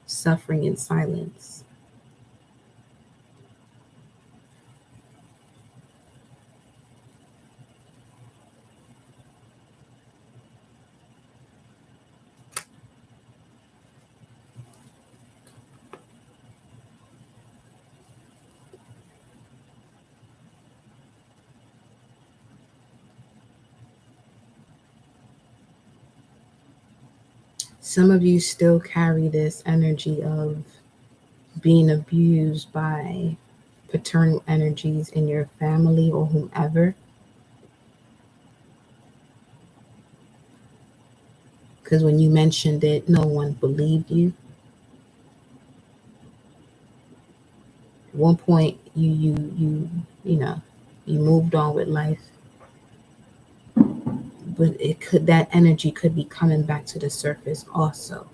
suffering in silence. Some of you still carry this energy of being abused by paternal energies in your family or whomever. Because when you mentioned it, no one believed you. At one point, you moved on with life, but that energy could be coming back to the surface also.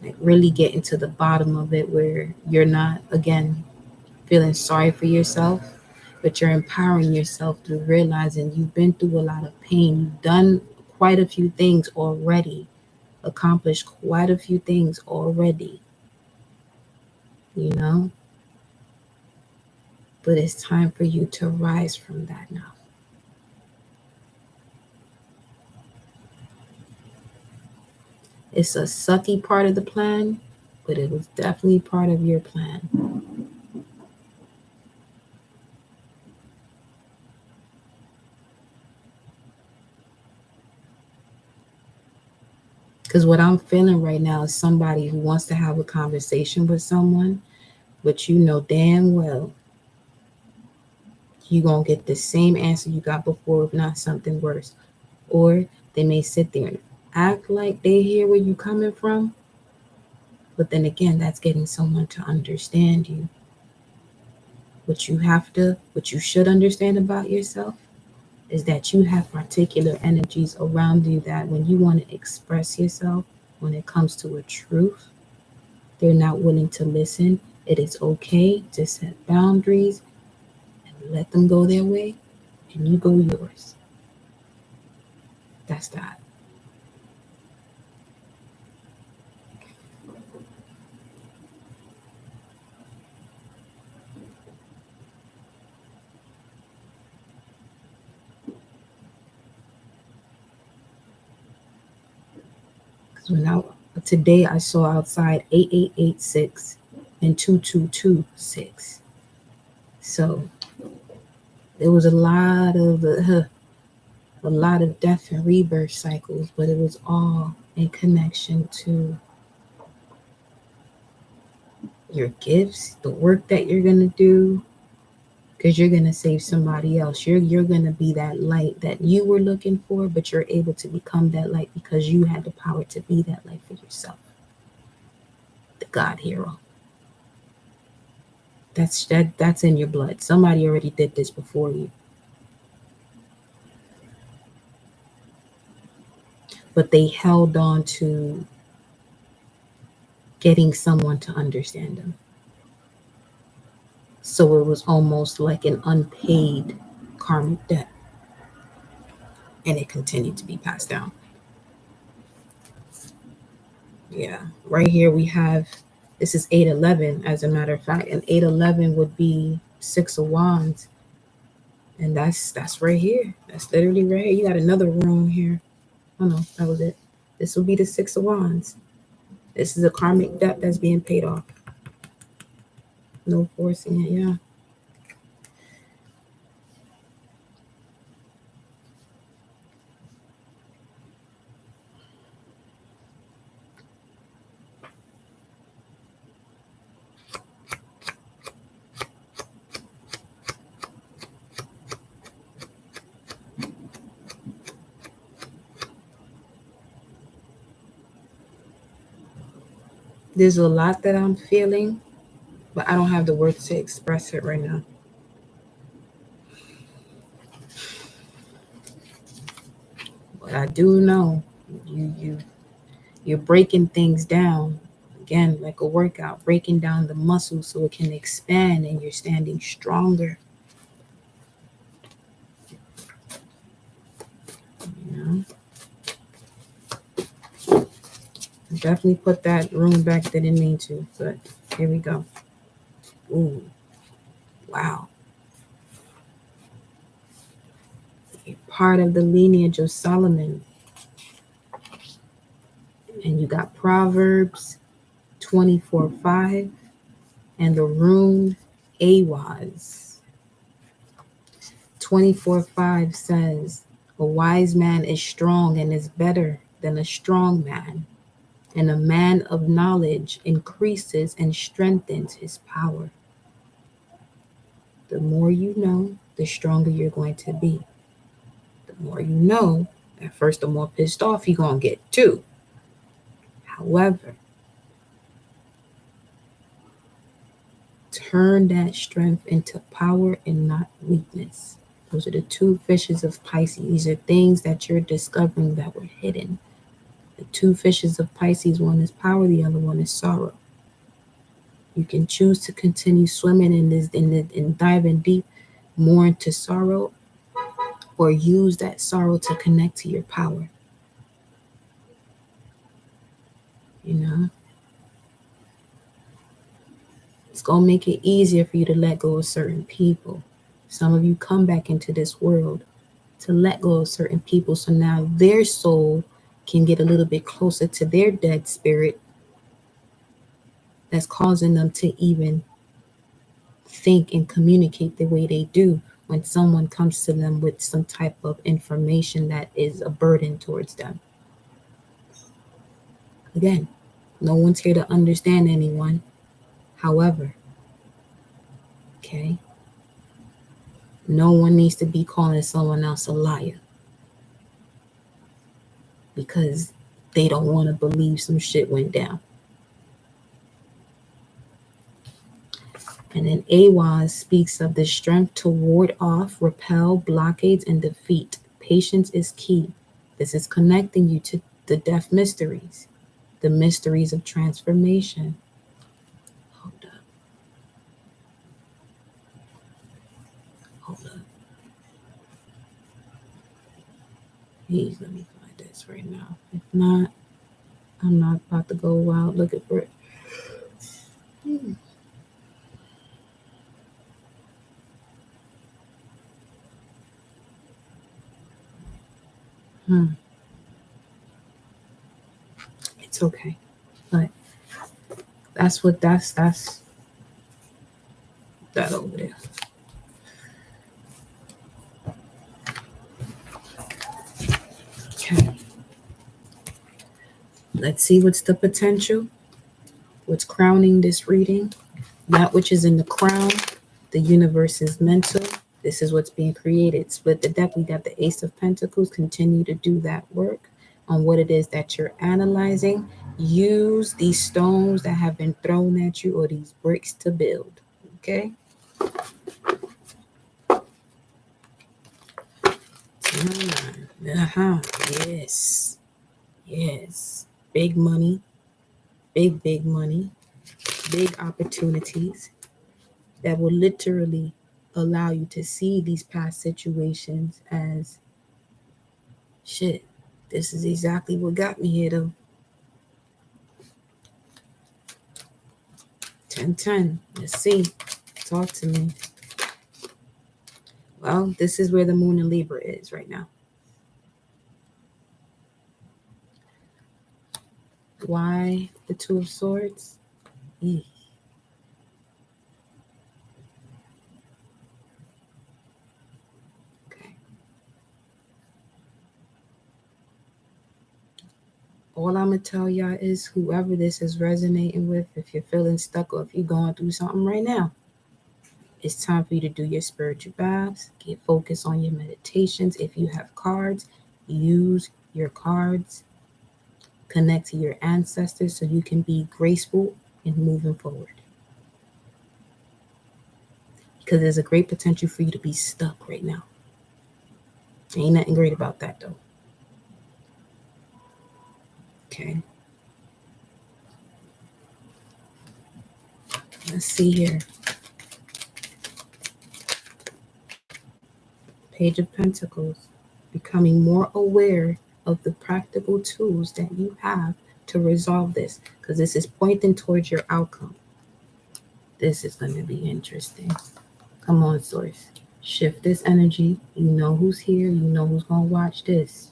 Like really getting to the bottom of it, where you're not again feeling sorry for yourself, but you're empowering yourself through realizing you've been through a lot of pain. You've done quite a few things already, accomplished quite a few things already, you know? But it's time for you to rise from that now. It's a sucky part of the plan, but it was definitely part of your plan. Because what I'm feeling right now is somebody who wants to have a conversation with someone, but you know damn well you're going to get the same answer you got before, if not something worse. Or they may sit there and act like they hear where you're coming from, but then again, that's getting someone to understand you. What you should understand about yourself is that you have particular energies around you that when you want to express yourself, when it comes to a truth, they're not willing to listen. It is okay to set boundaries and let them go their way, and you go yours. That's that. Because today I saw outside 8886 and 2226. So there was a lot of death and rebirth cycles, but it was all in connection to your gifts, the work that you're gonna do, because you're gonna save somebody else. You're gonna be that light that you were looking for, but you're able to become that light because you had the power to be that light for yourself. The God hero. That's in your blood. Somebody already did this before you. But they held on to getting someone to understand them. So it was almost like an unpaid karmic debt. And it continued to be passed down. Yeah. Right here we have, this is 811, as a matter of fact. And 811 would be 6 of Wands. And that's right here. That's literally right here. You got another room here. Oh no, that was it. This will be the 6 of Wands. This is a karmic debt that's being paid off. No forcing it, yeah. There's a lot that I'm feeling, but I don't have the words to express it right now. But I do know you're breaking things down. Again, like a workout, breaking down the muscles so it can expand and you're standing stronger. You know? Definitely put that room back. Didn't mean to, but here we go. Ooh, wow. You're part of the lineage of Solomon. And you got Proverbs 24:5 and the rune Ahaz. 24:5 says, a wise man is strong and is better than a strong man, and a man of knowledge increases and strengthens his power. The more you know, the stronger you're going to be. The more you know, at first, the more pissed off you're going to get too. However, turn that strength into power and not weakness. Those are the two fishes of Pisces. These are things that you're discovering that were hidden. The two fishes of Pisces, one is power, the other one is sorrow. You can choose to continue swimming in diving deep more into sorrow, or use that sorrow to connect to your power. You know, it's gonna make it easier for you to let go of certain people. Some of you come back into this world to let go of certain people, so now their soul can get a little bit closer to their dead spirit that's causing them to even think and communicate the way they do when someone comes to them with some type of information that is a burden towards them. Again, no one's here to understand anyone. However, okay, no one needs to be calling someone else a liar because they don't want to believe some shit went down. And then Ahaz speaks of the strength to ward off, repel, blockades, and defeat. Patience is key. This is connecting you to the death mysteries, the mysteries of transformation. Hold up. Hold up. Please let me find this right now. If not, I'm not about to go wild looking for it. It's okay. But that's that over there. Okay. Let's see what's the potential. What's crowning this reading? That which is in the crown, the universe is mental. This is what's being created. Split the deck. We got the Ace of Pentacles. Continue to do that work on what it is that you're analyzing. Use these stones that have been thrown at you or these bricks to build. Okay? Yes. Yes. Big money. Big money. Big opportunities that will literally allow you to see these past situations as shit. This is exactly what got me here, though. 10-10. Let's see. Talk to me. Well, this is where the moon in Libra is right now. Why the Two of Swords? Okay. All I'm going to tell y'all is whoever this is resonating with, if you're feeling stuck or if you're going through something right now, it's time for you to do your spiritual baths, get focused on your meditations. If you have cards, use your cards. Connect to your ancestors so you can be graceful in moving forward. Because there's a great potential for you to be stuck right now. Ain't nothing great about that though. Okay. Let's see here. Page of Pentacles. Becoming more aware of the practical tools that you have to resolve this. Because this is pointing towards your outcome. This is going to be interesting. Come on, Source. Shift this energy. You know who's here. You know who's going to watch this.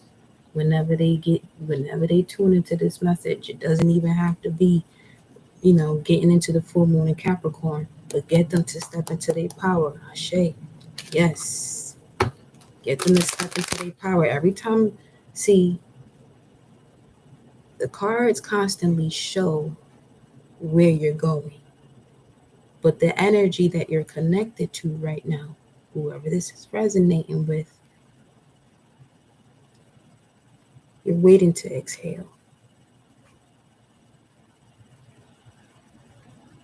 Whenever they tune into this message, it doesn't even have to be, getting into the full moon in Capricorn, but get them to step into their power. Ashe. Yes. Get them to step into their power. Every time, see, the cards constantly show where you're going. But the energy that you're connected to right now, whoever this is resonating with, you're waiting to exhale.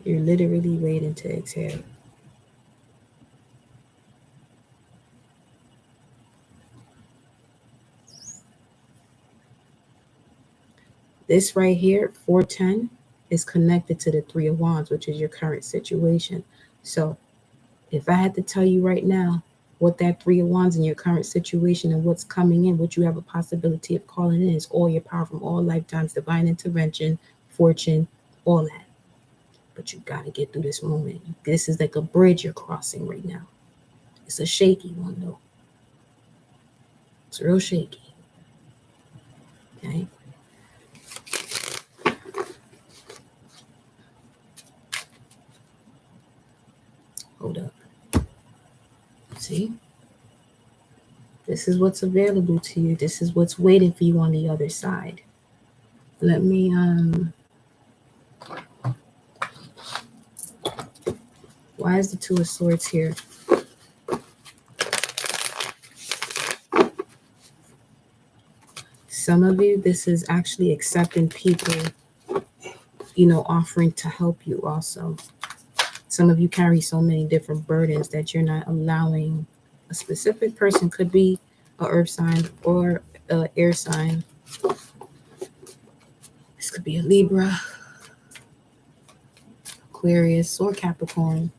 You're literally waiting to exhale. This right here, 410, is connected to the Three of Wands, which is your current situation. So if I had to tell you right now what that Three of Wands in your current situation and what's coming in, what you have a possibility of calling in, is all your power from all lifetimes, divine intervention, fortune, all that. But you got to get through this moment. This is like a bridge you're crossing right now. It's a shaky one, though. It's real shaky. Okay? Hold up. See? This is what's available to you. This is what's waiting for you on the other side. Let me, why is the Two of Swords here? Some of you, this is actually accepting people, offering to help you also. Some of you carry so many different burdens that you're not allowing a specific person, could be an earth sign or an air sign. This could be a Libra, Aquarius, or Capricorn.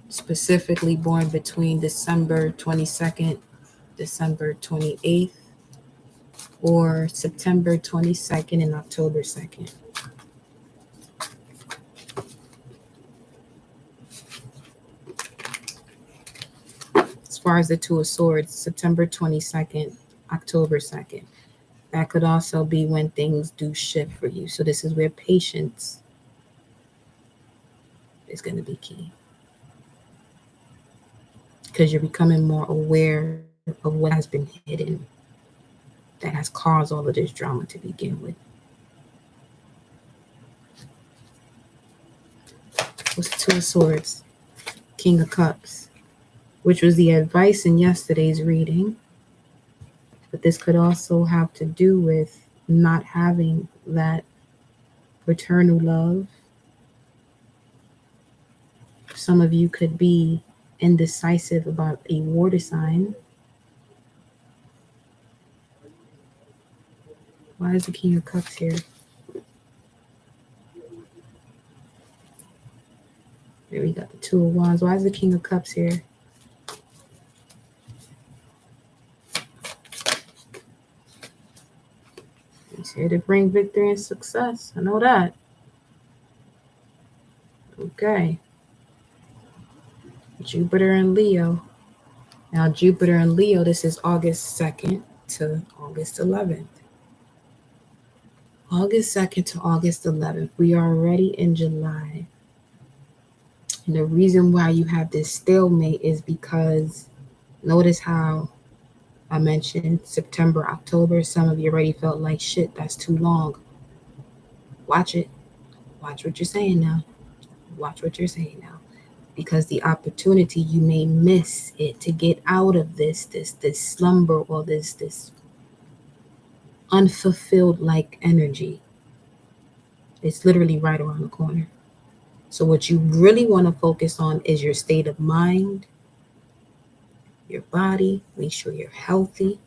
Specifically born between December 22nd, December 28th, or September 22nd and October 2nd. As far as the Two of Swords, September 22nd, October 2nd. That could also be when things do shift for you. So this is where patience is going to be key. Because you're becoming more aware of what has been hidden that has caused all of this drama to begin with. What's the Two of Swords? King of Cups, which was the advice in yesterday's reading. But this could also have to do with not having that paternal love. Some of you could be indecisive about a water sign. Why is the King of Cups here? There we got the Two of Wands. Why is the King of Cups here? He's here to bring victory and success. I know that. Okay. Jupiter and Leo. Now, Jupiter and Leo, this is August 2nd to August 11th. August 2nd to August 11th. We are already in July. And the reason why you have this stalemate is because notice how I mentioned September, October. Some of you already felt like, shit, that's too long. Watch it. Watch what you're saying now. Watch what you're saying now. Because the opportunity, you may miss it to get out of this slumber or this unfulfilled like energy. It's literally right around the corner. So what you really want to focus on is your state of mind, your body. Make sure you're healthy.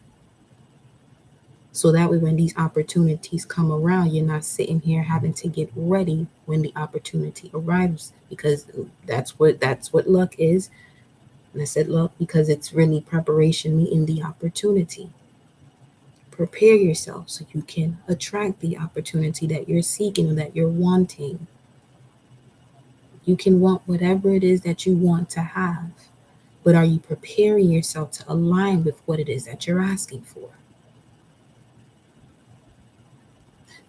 So that way when these opportunities come around, you're not sitting here having to get ready when the opportunity arrives, because that's what luck is. And I said luck because it's really preparation meeting the opportunity. Prepare yourself so you can attract the opportunity that you're seeking or that you're wanting. You can want whatever it is that you want to have, but are you preparing yourself to align with what it is that you're asking for?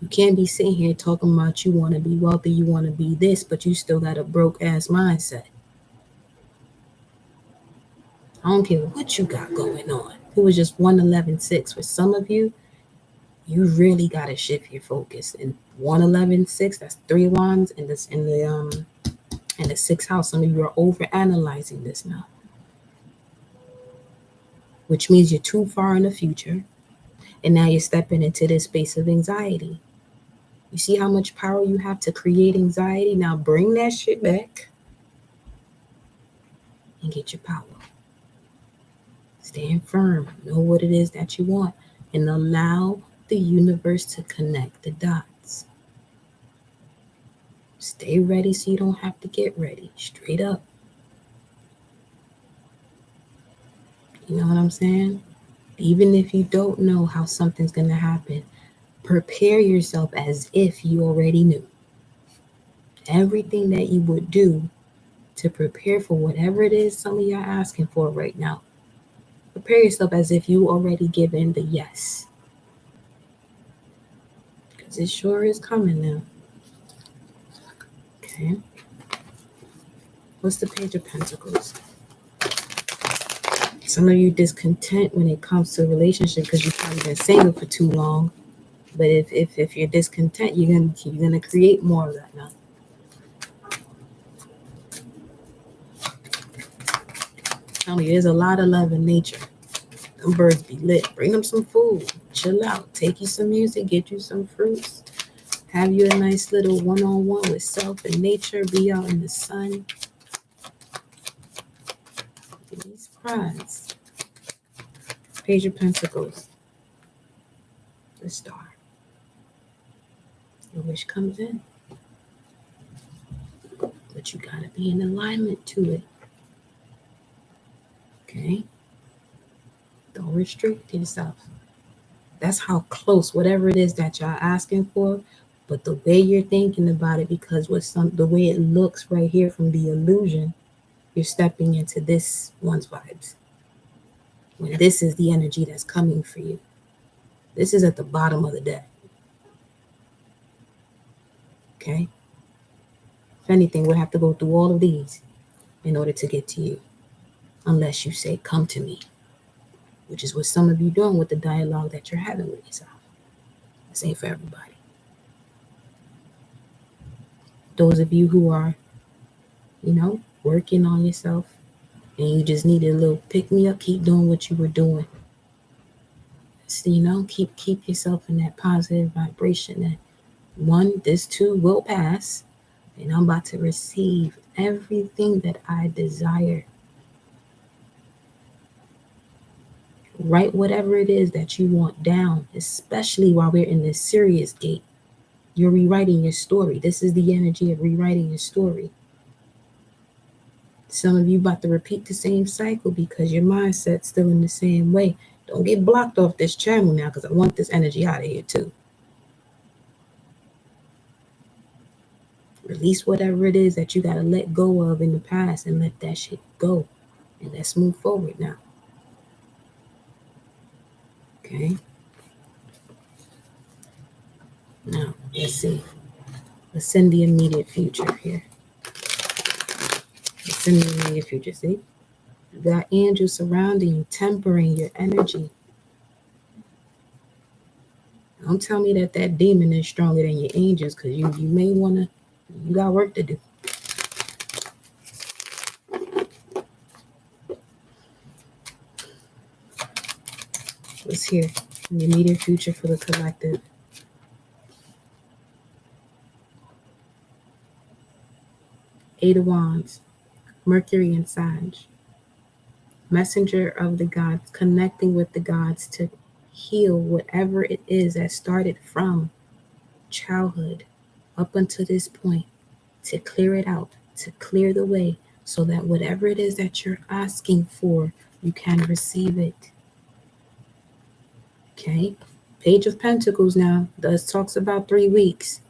You can't be sitting here talking about you want to be wealthy, you want to be this, but you still got a broke ass mindset. I don't care what you got going on. It was just 111.6 for some of you. You really got to shift your focus. And 111.6, that's 3 wands, and this in the 6th house. Some of you are over analyzing this now, which means you're too far in the future, and now you're stepping into this space of anxiety. You see how much power you have to create anxiety? Now bring that shit back and get your power. Stand firm. Know what it is that you want, and allow the universe to connect the dots. Stay ready so you don't have to get ready. Straight up. You know what I'm saying? Even if you don't know how something's going to happen, prepare yourself as if you already knew. Everything that you would do to prepare for whatever it is some of y'all asking for right now. Prepare yourself as if you already given the yes. Because it sure is coming now. Okay. What's the Page of Pentacles? Some of you discontent when it comes to a relationship because you've probably been single for too long. But if you're discontent, you're gonna create more of that now. Tell me, there's a lot of love in nature. Them birds be lit. Bring them some food. Chill out. Take you some music. Get you some fruits. Have you a nice little one-on-one with self and nature. Be out in the sun. Be surprised. Page of Pentacles. The Star. Your wish comes in. But you gotta be in alignment to it. Okay? Don't restrict yourself. That's how close, whatever it is that y'all asking for, but the way you're thinking about it, because the way it looks right here from the illusion, you're stepping into this one's vibes. When this is the energy that's coming for you. This is at the bottom of the deck. Okay? If anything, we'll have to go through all of these in order to get to you. Unless you say, come to me. Which is what some of you doing with the dialogue that you're having with yourself. This ain't for everybody. Those of you who are, working on yourself and you just need a little pick-me-up, keep doing what you were doing. So, keep yourself in that positive vibration. That this too will pass, and I'm about to receive everything that I desire. Write whatever it is that you want down, especially while we're in this serious gate. You're rewriting your story. This is the energy of rewriting your story. Some of you about to repeat the same cycle because your mindset's still in the same way. Don't get blocked off this channel now because I want this energy out of here too. Release whatever it is that you got to let go of in the past and let that shit go. And let's move forward now. Okay? Now, let's see. Let's send the immediate future here. Let's send the immediate future, see? You got angels surrounding you, tempering your energy. Don't tell me that demon is stronger than your angels, because you may want to, you got work to do. What's here? in the immediate future for the collective. Eight of Wands, Mercury and Sag. Messenger of the gods, connecting with the gods to heal whatever it is that started from childhood up until this point, to clear it out, to clear the way, so that whatever it is that you're asking for, you can receive it. Okay? Page of Pentacles now talks about 3 weeks.